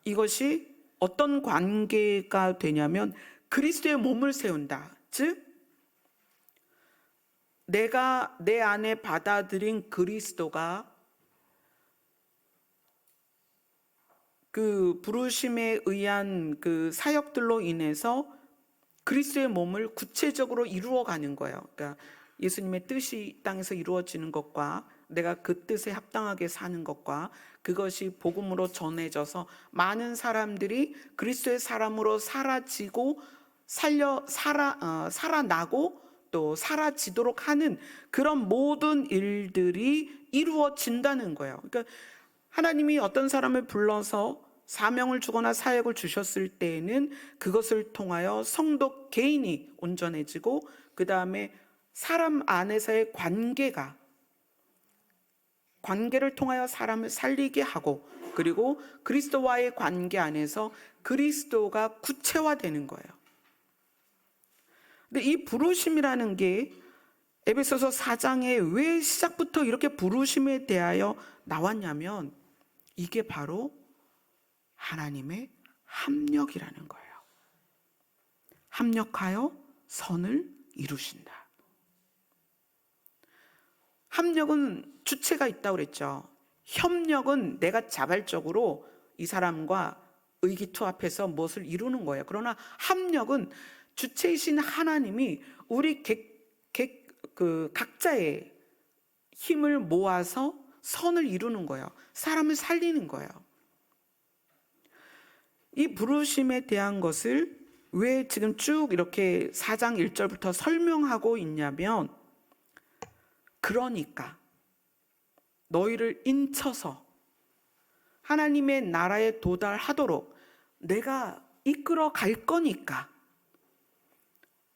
이것이 어떤 관계가 되냐면 그리스도의 몸을 세운다. 즉 내가 내 안에 받아들인 그리스도가 그 부르심에 의한 그 사역들로 인해서 그리스도의 몸을 구체적으로 이루어가는 거예요. 그러니까 예수님의 뜻이 땅에서 이루어지는 것과 내가 그 뜻에 합당하게 사는 것과 그것이 복음으로 전해져서 많은 사람들이 그리스도의 사람으로 사라지고 살아나고 또 사라지도록 하는 그런 모든 일들이 이루어진다는 거예요. 그러니까 하나님이 어떤 사람을 불러서 사명을 주거나 사역을 주셨을 때에는 그것을 통하여 성도 개인이 온전해지고, 그 다음에 사람 안에서의 관계를 통하여 사람을 살리게 하고, 그리고 그리스도와의 관계 안에서 그리스도가 구체화되는 거예요. 근데 이 부르심이라는 게 에베소서 4장에 왜 시작부터 이렇게 부르심에 대하여 나왔냐면 이게 바로 하나님의 합력이라는 거예요. 합력하여 선을 이루신다. 합력은 주체가 있다고 그랬죠. 협력은 내가 자발적으로 이 사람과 의기투합해서 무엇을 이루는 거예요. 그러나 합력은 주체이신 하나님이 우리 각자의 힘을 모아서 선을 이루는 거예요. 사람을 살리는 거예요. 이 부르심에 대한 것을 왜 지금 쭉 이렇게 4장 1절부터 설명하고 있냐면, 그러니까 너희를 인쳐서 하나님의 나라에 도달하도록 내가 이끌어 갈 거니까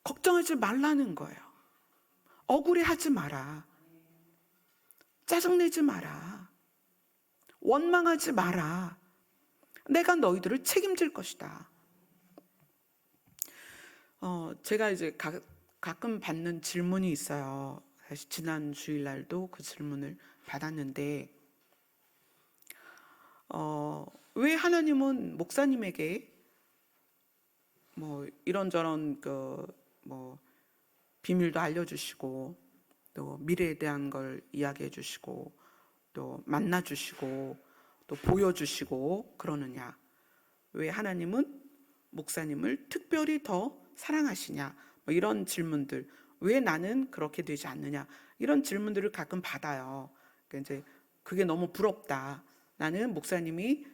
걱정하지 말라는 거예요. 억울해하지 마라. 짜증내지 마라. 원망하지 마라. 내가 너희들을 책임질 것이다. 제가 이제 가끔 받는 질문이 있어요. 사실 지난 주일날도 그 질문을 받았는데, 왜 하나님은 목사님에게 뭐 이런저런 비밀도 알려주시고 또 미래에 대한 걸 이야기해 주시고 또 만나 주시고 또 보여주시고 그러느냐? 왜 하나님은 목사님을 특별히 더 사랑하시냐? 뭐 이런 질문들. 왜 나는 그렇게 되지 않느냐? 이런 질문들을 가끔 받아요. 그러니까 이제 그게 너무 부럽다. 나는 목사님이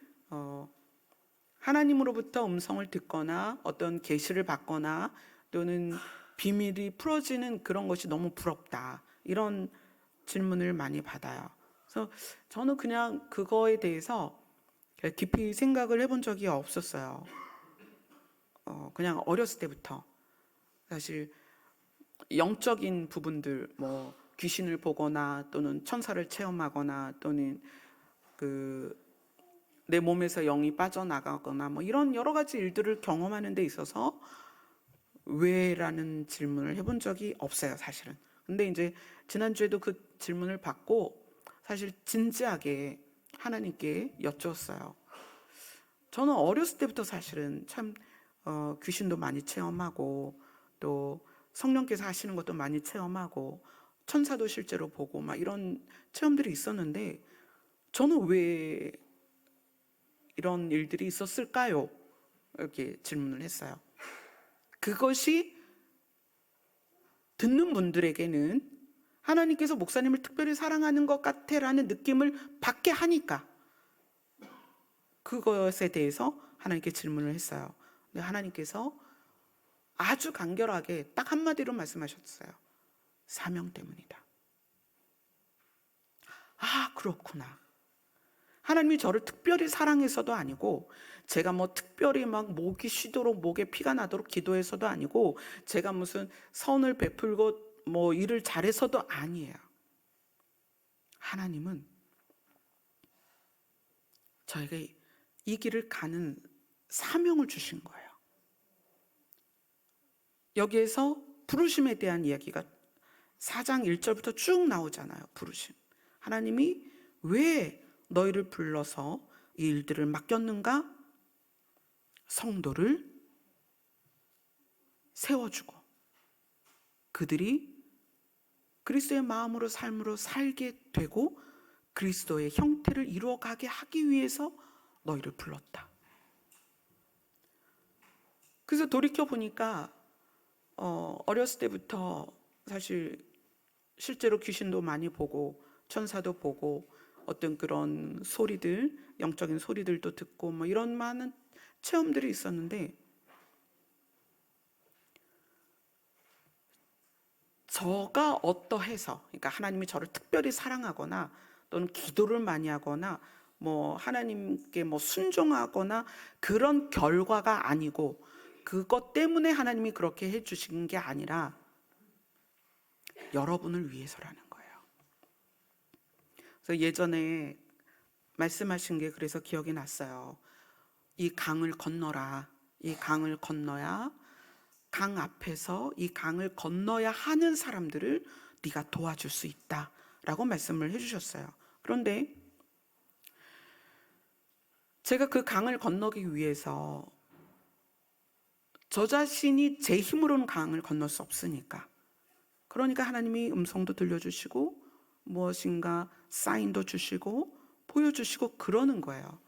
하나님으로부터 음성을 듣거나 어떤 계시를 받거나 또는 비밀이 풀어지는 그런 것이 너무 부럽다. 이런 질문을 많이 받아요. 그래서 저는 그냥 그거에 대해서 깊이 생각을 해본 적이 없었어요. 그냥 어렸을 때부터 사실 영적인 부분들, 뭐 귀신을 보거나 또는 천사를 체험하거나 또는 내 몸에서 영이 빠져나가거나 뭐 이런 여러 가지 일들을 경험하는 데 있어서 왜라는 질문을 해본 적이 없어요, 사실은. 근데 이제 지난주에도 그 질문을 받고 사실 진지하게 하나님께 여쭈었어요. 저는 어렸을 때부터 사실은 참 귀신도 많이 체험하고 또 성령께서 하시는 것도 많이 체험하고 천사도 실제로 보고 막 이런 체험들이 있었는데 저는 왜 이런 일들이 있었을까요? 이렇게 질문을 했어요. 그것이 듣는 분들에게는 하나님께서 목사님을 특별히 사랑하는 것 같아라는 느낌을 받게 하니까 그것에 대해서 하나님께 질문을 했어요. 근데 하나님께서 아주 간결하게 딱 한마디로 말씀하셨어요. 사명 때문이다. 아, 그렇구나. 하나님이 저를 특별히 사랑해서도 아니고 제가 뭐 특별히 막 목이 쉬도록 목에 피가 나도록 기도해서도 아니고 제가 무슨 선을 베풀고 뭐 일을 잘해서도 아니에요. 하나님은 저에게 이 길을 가는 사명을 주신 거예요. 여기에서 부르심에 대한 이야기가 4장 1절부터 쭉 나오잖아요. 부르심. 하나님이 왜 너희를 불러서 이 일들을 맡겼는가? 성도를 세워주고 그들이 그리스도의 마음으로 삶으로 살게 되고 그리스도의 형태를 이루어가게 하기 위해서 너희를 불렀다. 그래서 돌이켜보니까 어렸을 때부터 사실 실제로 귀신도 많이 보고 천사도 보고 어떤 그런 소리들, 영적인 소리들도 듣고 뭐 이런 많은 체험들이 있었는데 저가 어떠해서, 그러니까 하나님이 저를 특별히 사랑하거나 또는 기도를 많이 하거나 뭐 하나님께 뭐 순종하거나 그런 결과가 아니고 그것 때문에 하나님이 그렇게 해주신 게 아니라 여러분을 위해서라는 거예요. 그래서 예전에 말씀하신 게 그래서 기억이 났어요. 이 강을 건너라. 이 강을 건너야 강 앞에서 이 강을 건너야 하는 사람들을 네가 도와줄 수 있다라고 말씀을 해주셨어요. 그런데 제가 그 강을 건너기 위해서 저 자신이 제 힘으로는 강을 건널 수 없으니까, 그러니까 하나님이 음성도 들려주시고 무엇인가 사인도 주시고 보여주시고 그러는 거예요.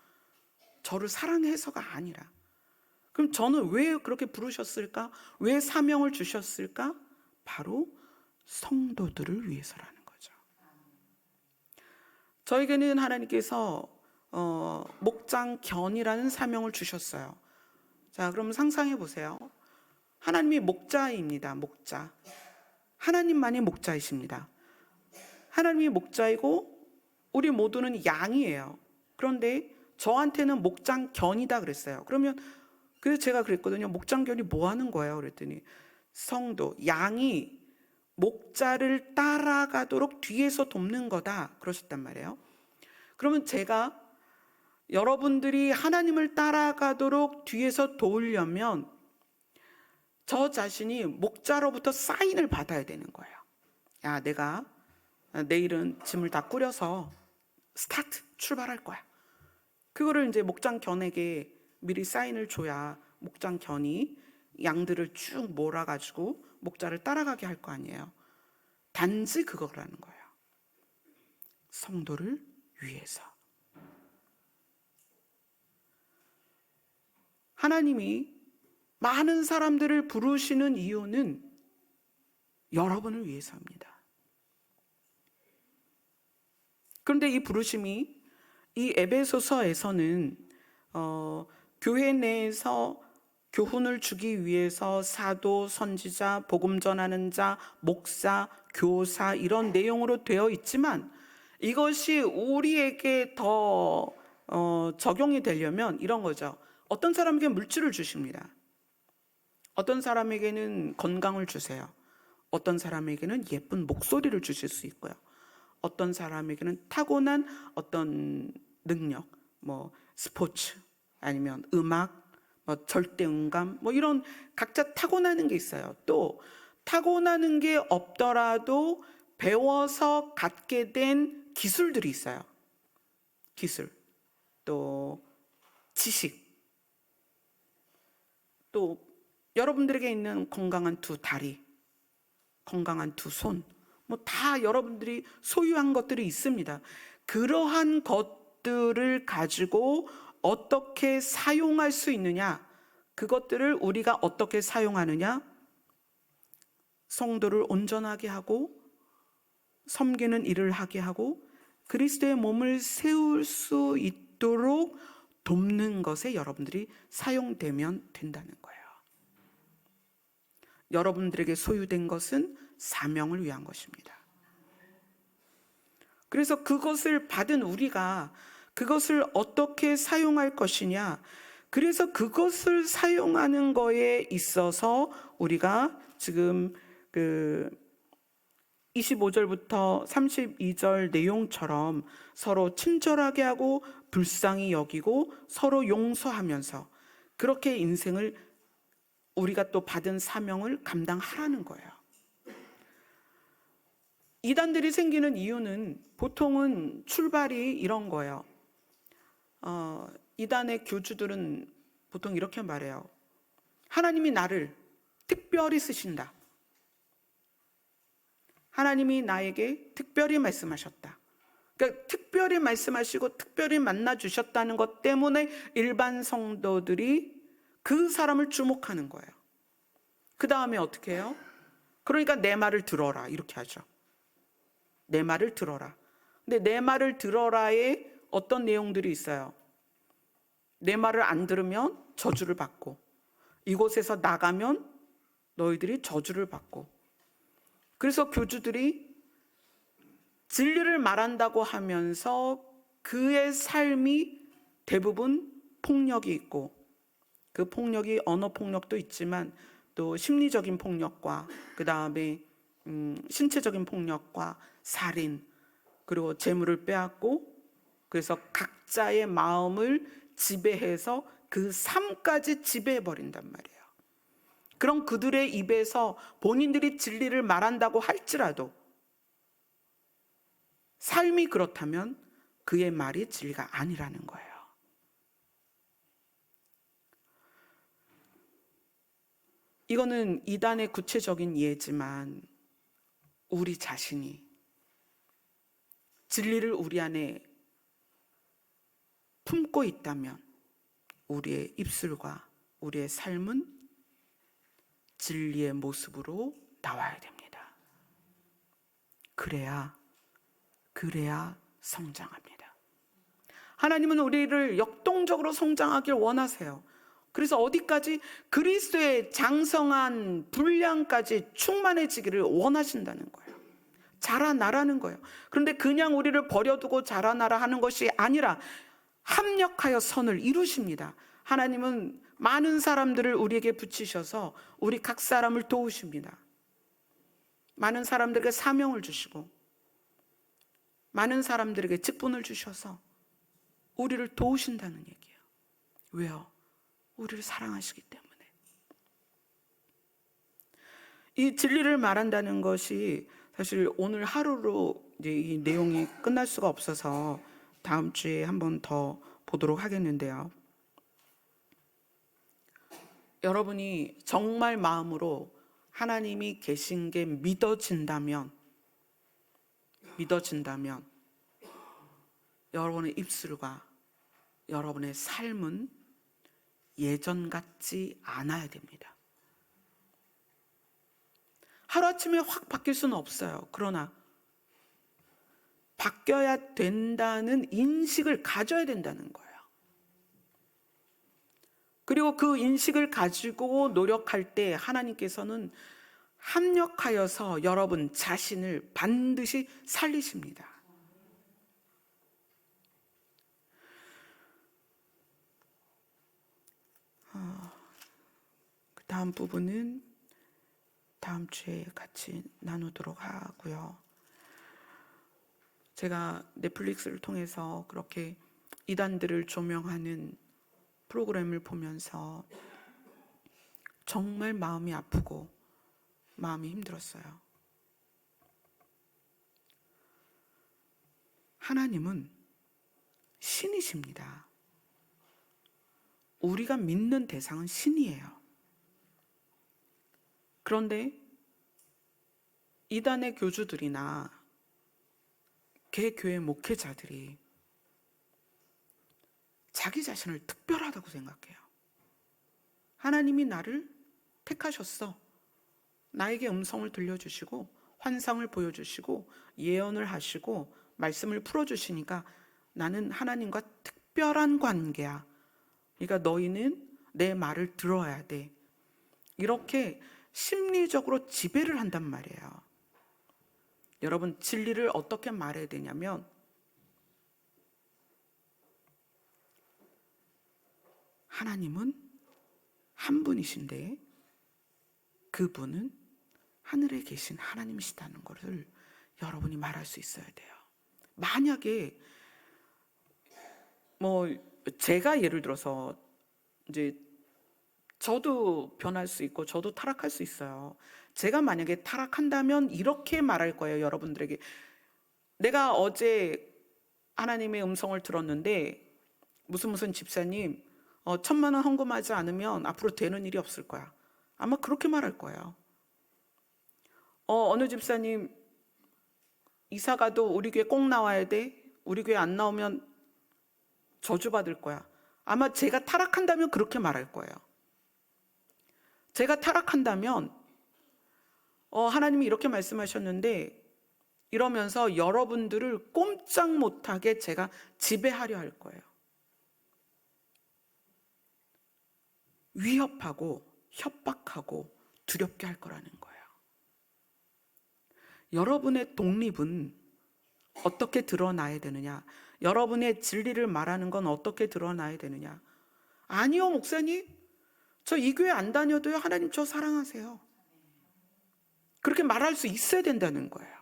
저를 사랑해서가 아니라. 그럼 저는 왜 그렇게 부르셨을까? 왜 사명을 주셨을까? 바로 성도들을 위해서라는 거죠. 저에게는 하나님께서 목장견이라는 사명을 주셨어요. 자, 그럼 상상해 보세요. 하나님이 목자입니다. 목자. 하나님만이 목자이십니다. 하나님이 목자이고 우리 모두는 양이에요. 그런데 저한테는 목장견이다 그랬어요. 그러면 그래서 제가 그랬거든요. 목장견이 뭐 하는 거예요? 그랬더니 성도, 양이 목자를 따라가도록 뒤에서 돕는 거다 그러셨단 말이에요. 그러면 제가 여러분들이 하나님을 따라가도록 뒤에서 도우려면 저 자신이 목자로부터 사인을 받아야 되는 거예요. 야, 내가 내일은 짐을 다 꾸려서 스타트 출발할 거야. 그거를 이제 목장견에게 미리 사인을 줘야 목장견이 양들을 쭉 몰아가지고 목자를 따라가게 할 거 아니에요. 단지 그거라는 거예요. 성도를 위해서. 하나님이 많은 사람들을 부르시는 이유는 여러분을 위해서입니다. 그런데 이 부르심이 이 에베소서에서는 교회 내에서 교훈을 주기 위해서 사도, 선지자, 복음 전하는 자, 목사, 교사 이런 내용으로 되어 있지만 이것이 우리에게 더 적용이 되려면 이런 거죠. 어떤 사람에게 물질을 주십니다. 어떤 사람에게는 건강을 주세요. 어떤 사람에게는 예쁜 목소리를 주실 수 있고요. 어떤 사람에게는 타고난 어떤 능력, 뭐 스포츠 아니면 음악, 뭐 절대음감, 뭐 이런 각자 타고나는 게 있어요. 또 타고나는 게 없더라도 배워서 갖게 된 기술들이 있어요. 기술, 또 지식, 또 여러분들에게 있는 건강한 두 다리, 건강한 두 손, 뭐 다 여러분들이 소유한 것들이 있습니다. 그러한 것들을 가지고 어떻게 사용할 수 있느냐, 그것들을 우리가 어떻게 사용하느냐, 성도를 온전하게 하고 섬기는 일을 하게 하고 그리스도의 몸을 세울 수 있도록 돕는 것에 여러분들이 사용되면 된다는 거예요. 여러분들에게 소유된 것은 사명을 위한 것입니다. 그래서 그것을 받은 우리가 그것을 어떻게 사용할 것이냐, 그래서 그것을 사용하는 거에 있어서 우리가 지금 25절부터 32절 내용처럼 서로 친절하게 하고 불쌍히 여기고 서로 용서하면서 그렇게 인생을 우리가 또 받은 사명을 감당하라는 거예요. 이단들이 생기는 이유는 보통은 출발이 이런 거예요. 이단의 교주들은 보통 이렇게 말해요. 하나님이 나를 특별히 쓰신다. 하나님이 나에게 특별히 말씀하셨다. 그러니까 특별히 말씀하시고 특별히 만나주셨다는 것 때문에 일반 성도들이 그 사람을 주목하는 거예요. 그 다음에 어떻게 해요? 그러니까 내 말을 들어라 이렇게 하죠. 내 말을 들어라. 근데 내 말을 들어라에 어떤 내용들이 있어요? 내 말을 안 들으면 저주를 받고, 이곳에서 나가면 너희들이 저주를 받고. 그래서 교주들이 진리를 말한다고 하면서 그의 삶이 대부분 폭력이 있고, 그 폭력이 언어 폭력도 있지만 또 심리적인 폭력과 그 다음에 신체적인 폭력과 살인, 그리고 재물을 빼앗고, 그래서 각자의 마음을 지배해서 그 삶까지 지배해 버린단 말이에요. 그럼 그들의 입에서 본인들이 진리를 말한다고 할지라도 삶이 그렇다면 그의 말이 진리가 아니라는 거예요. 이거는 이단의 구체적인 예지만 우리 자신이 진리를 우리 안에 품고 있다면 우리의 입술과 우리의 삶은 진리의 모습으로 나와야 됩니다. 그래야 성장합니다. 하나님은 우리를 역동적으로 성장하길 원하세요. 그래서 어디까지? 그리스도의 장성한 분량까지 충만해지기를 원하신다는 거예요. 자라나라는 거예요. 그런데 그냥 우리를 버려두고 자라나라 하는 것이 아니라 합력하여 선을 이루십니다. 하나님은 많은 사람들을 우리에게 붙이셔서 우리 각 사람을 도우십니다. 많은 사람들에게 사명을 주시고 많은 사람들에게 직분을 주셔서 우리를 도우신다는 얘기예요. 왜요? 우리를 사랑하시기 때문에. 이 진리를 말한다는 것이 사실 오늘 하루로 이제 이 내용이 끝날 수가 없어서 다음 주에 한 번 더 보도록 하겠는데요. 여러분이 정말 마음으로 하나님이 계신 게 믿어진다면 여러분의 입술과 여러분의 삶은 예전 같지 않아야 됩니다. 하루아침에 확 바뀔 수는 없어요. 그러나 바뀌어야 된다는 인식을 가져야 된다는 거예요. 그리고 그 인식을 가지고 노력할 때 하나님께서는 합력하여서 여러분 자신을 반드시 살리십니다. 그 다음 부분은 다음 주에 같이 나누도록 하고요. 제가 넷플릭스를 통해서 그렇게 이단들을 조명하는 프로그램을 보면서 정말 마음이 아프고 마음이 힘들었어요. 하나님은 신이십니다. 우리가 믿는 대상은 신이에요. 그런데 이단의 교주들이나 개교회 목회자들이 자기 자신을 특별하다고 생각해요. 하나님이 나를 택하셨어. 나에게 음성을 들려주시고 환상을 보여주시고 예언을 하시고 말씀을 풀어주시니까 나는 하나님과 특별한 관계야. 그러니까 너희는 내 말을 들어야 돼. 이렇게 심리적으로 지배를 한단 말이에요. 여러분, 진리를 어떻게 말해야 되냐면 하나님은 한 분이신데 그분은 하늘에 계신 하나님이시다는 것을 여러분이 말할 수 있어야 돼요. 만약에 제가 예를 들어서 이제 저도 변할 수 있고 저도 타락할 수 있어요. 제가 만약에 타락한다면 이렇게 말할 거예요, 여러분들에게. 내가 어제 하나님의 음성을 들었는데 무슨 집사님 1,000만 원 헌금하지 않으면 앞으로 되는 일이 없을 거야. 아마 그렇게 말할 거예요. 어느 집사님 이사가도 우리 교회 꼭 나와야 돼. 우리 교회 안 나오면 저주받을 거야. 아마 제가 타락한다면 그렇게 말할 거예요. 제가 타락한다면 하나님이 이렇게 말씀하셨는데 이러면서 여러분들을 꼼짝 못하게 제가 지배하려 할 거예요. 위협하고 협박하고 두렵게 할 거라는 거예요. 여러분의 독립은 어떻게 드러나야 되느냐? 여러분의 진리를 말하는 건 어떻게 드러나야 되느냐? 아니요, 목사님. 저 이 교회 안 다녀도요. 하나님 저 사랑하세요. 그렇게 말할 수 있어야 된다는 거예요.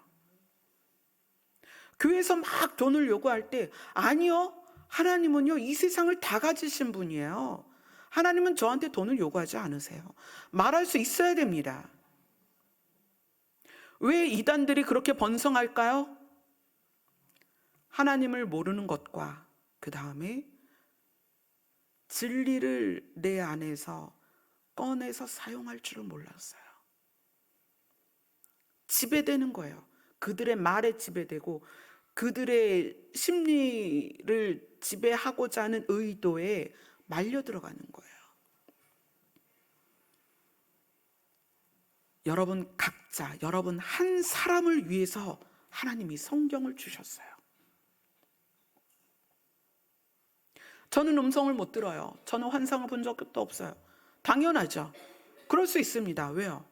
교회에서 막 돈을 요구할 때 아니요. 하나님은요. 이 세상을 다 가지신 분이에요. 하나님은 저한테 돈을 요구하지 않으세요. 말할 수 있어야 됩니다. 왜 이단들이 그렇게 번성할까요? 하나님을 모르는 것과 그 다음에 진리를 내 안에서 꺼내서 사용할 줄을 몰랐어요. 지배되는 거예요. 그들의 말에 지배되고 그들의 심리를 지배하고자 하는 의도에 말려 들어가는 거예요. 여러분 각자, 여러분 한 사람을 위해서 하나님이 성경을 주셨어요. 저는 음성을 못 들어요. 저는 환상을 본 적도 없어요. 당연하죠. 그럴 수 있습니다. 왜요?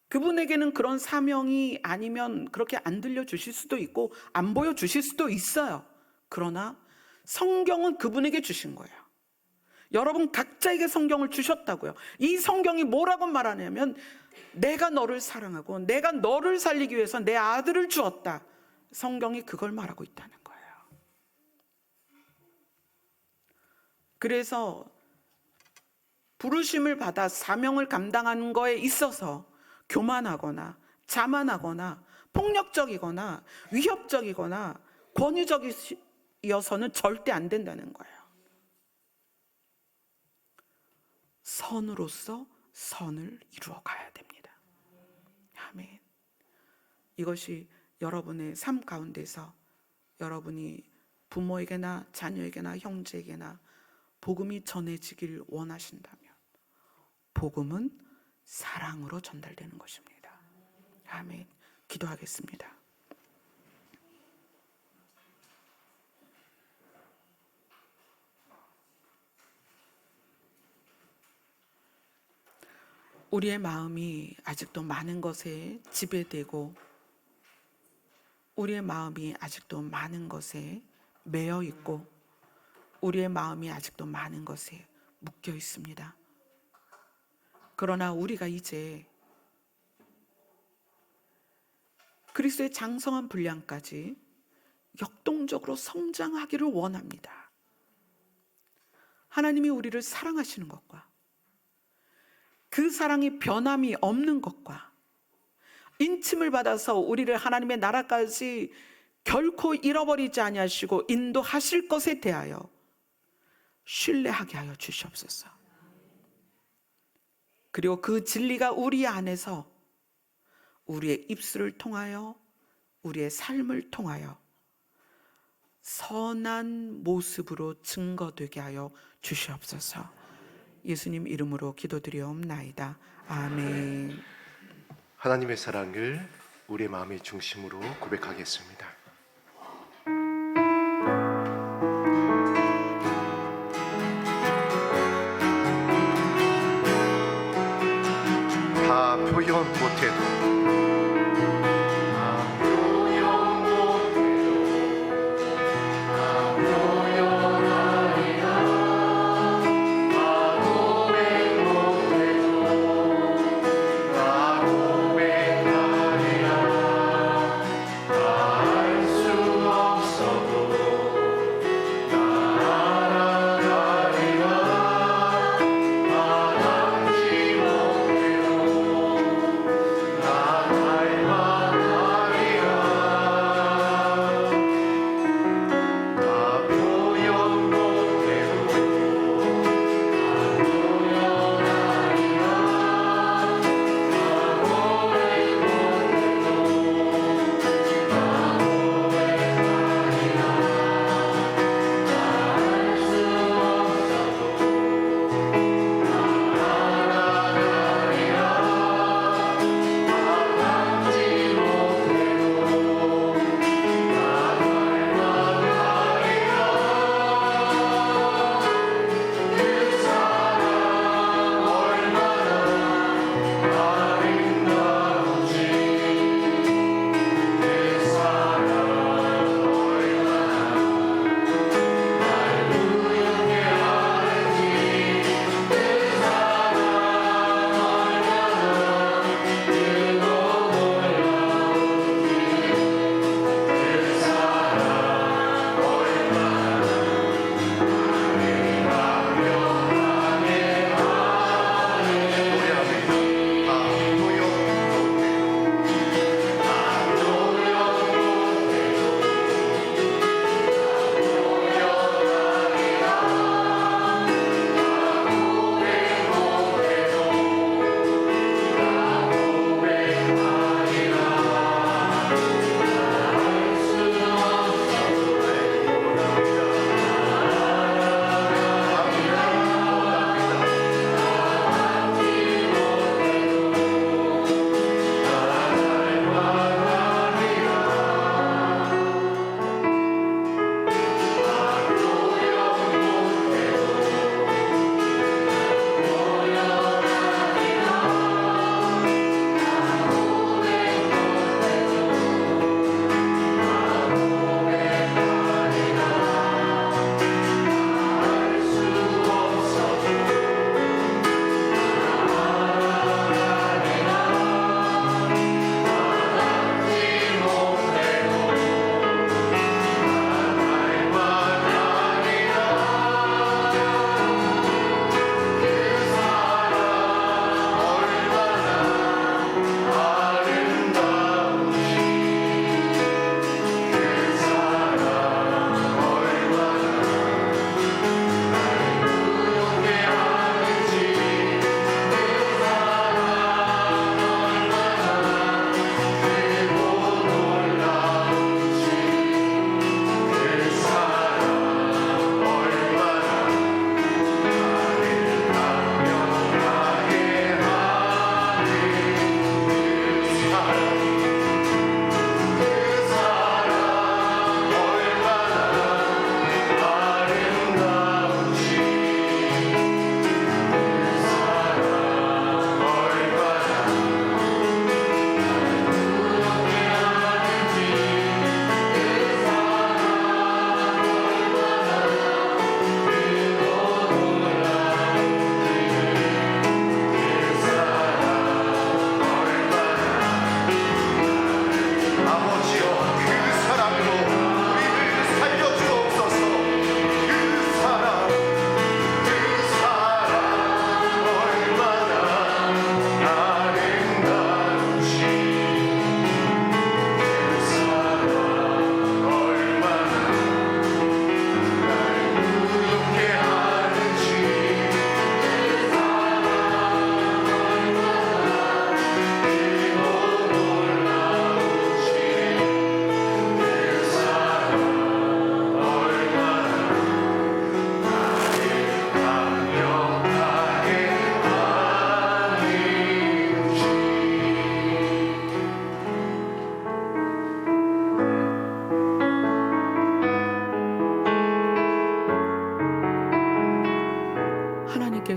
그분에게는 그런 사명이 아니면 그렇게 안 들려주실 수도 있고 안 보여주실 수도 있어요. 그러나 성경은 그분에게 주신 거예요. 여러분 각자에게 성경을 주셨다고요. 이 성경이 뭐라고 말하냐면 내가 너를 사랑하고 내가 너를 살리기 위해서 내 아들을 주었다. 성경이 그걸 말하고 있다는 거예요. 그래서 부르심을 받아 사명을 감당하는 거에 있어서 교만하거나 자만하거나 폭력적이거나 위협적이거나 권위적이어서는 절대 안 된다는 거예요. 선으로서 선을 이루어 가야 됩니다. 아멘. 이것이 여러분의 삶 가운데서 여러분이 부모에게나 자녀에게나 형제에게나 복음이 전해지길 원하신다면 복음은 사랑으로 전달되는 것입니다. 아멘. 기도하겠습니다. 우리의 마음이 아직도 많은 것에 지배되고 우리의 마음이 아직도 많은 것에 매여 있고 우리의 마음이 아직도 많은 것에 묶여 있습니다. 그러나 우리가 이제 그리스도의 장성한 분량까지 역동적으로 성장하기를 원합니다. 하나님이 우리를 사랑하시는 것과 그 사랑이 변함이 없는 것과 인침을 받아서 우리를 하나님의 나라까지 결코 잃어버리지 아니하시고 인도하실 것에 대하여 신뢰하게 하여 주시옵소서. 그리고 그 진리가 우리 안에서 우리의 입술을 통하여 우리의 삶을 통하여 선한 모습으로 증거되게 하여 주시옵소서. 예수님 이름으로 기도드리옵나이다. 아멘. 하나님의 사랑을 우리의 마음의 중심으로 고백하겠습니다. 다 표현 못해도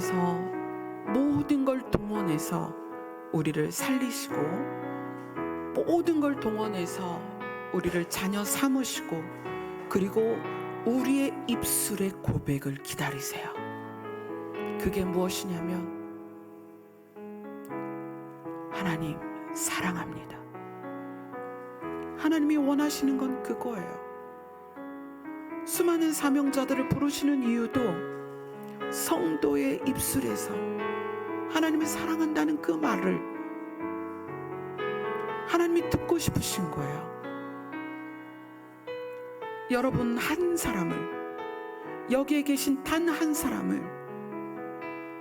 하나님께서 모든 걸 동원해서 우리를 살리시고 모든 걸 동원해서 우리를 자녀 삼으시고 그리고 우리의 입술의 고백을 기다리세요. 그게 무엇이냐면 하나님 사랑합니다. 하나님이 원하시는 건 그거예요. 수많은 사명자들을 부르시는 이유도 성도의 입술에서 하나님을 사랑한다는 그 말을 하나님이 듣고 싶으신 거예요. 여러분 한 사람을, 여기에 계신 단 한 사람을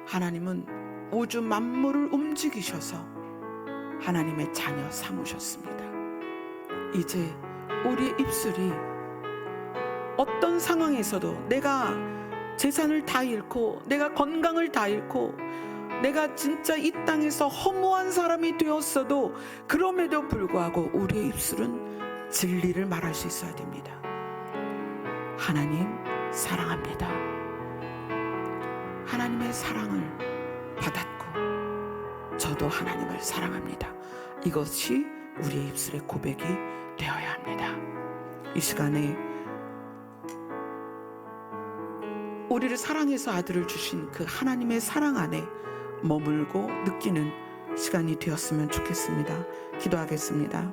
하나님은 우주 만물을 움직이셔서 하나님의 자녀 삼으셨습니다. 이제 우리의 입술이 어떤 상황에서도 내가 재산을 다 잃고 내가 건강을 다 잃고 내가 진짜 이 땅에서 허무한 사람이 되었어도 그럼에도 불구하고 우리의 입술은 진리를 말할 수 있어야 됩니다. 하나님 사랑합니다. 하나님의 사랑을 받았고 저도 하나님을 사랑합니다. 이것이 우리의 입술의 고백이 되어야 합니다. 이 시간에 우리를 사랑해서 아들을 주신 그 하나님의 사랑 안에 머물고 느끼는 시간이 되었으면 좋겠습니다. 기도하겠습니다.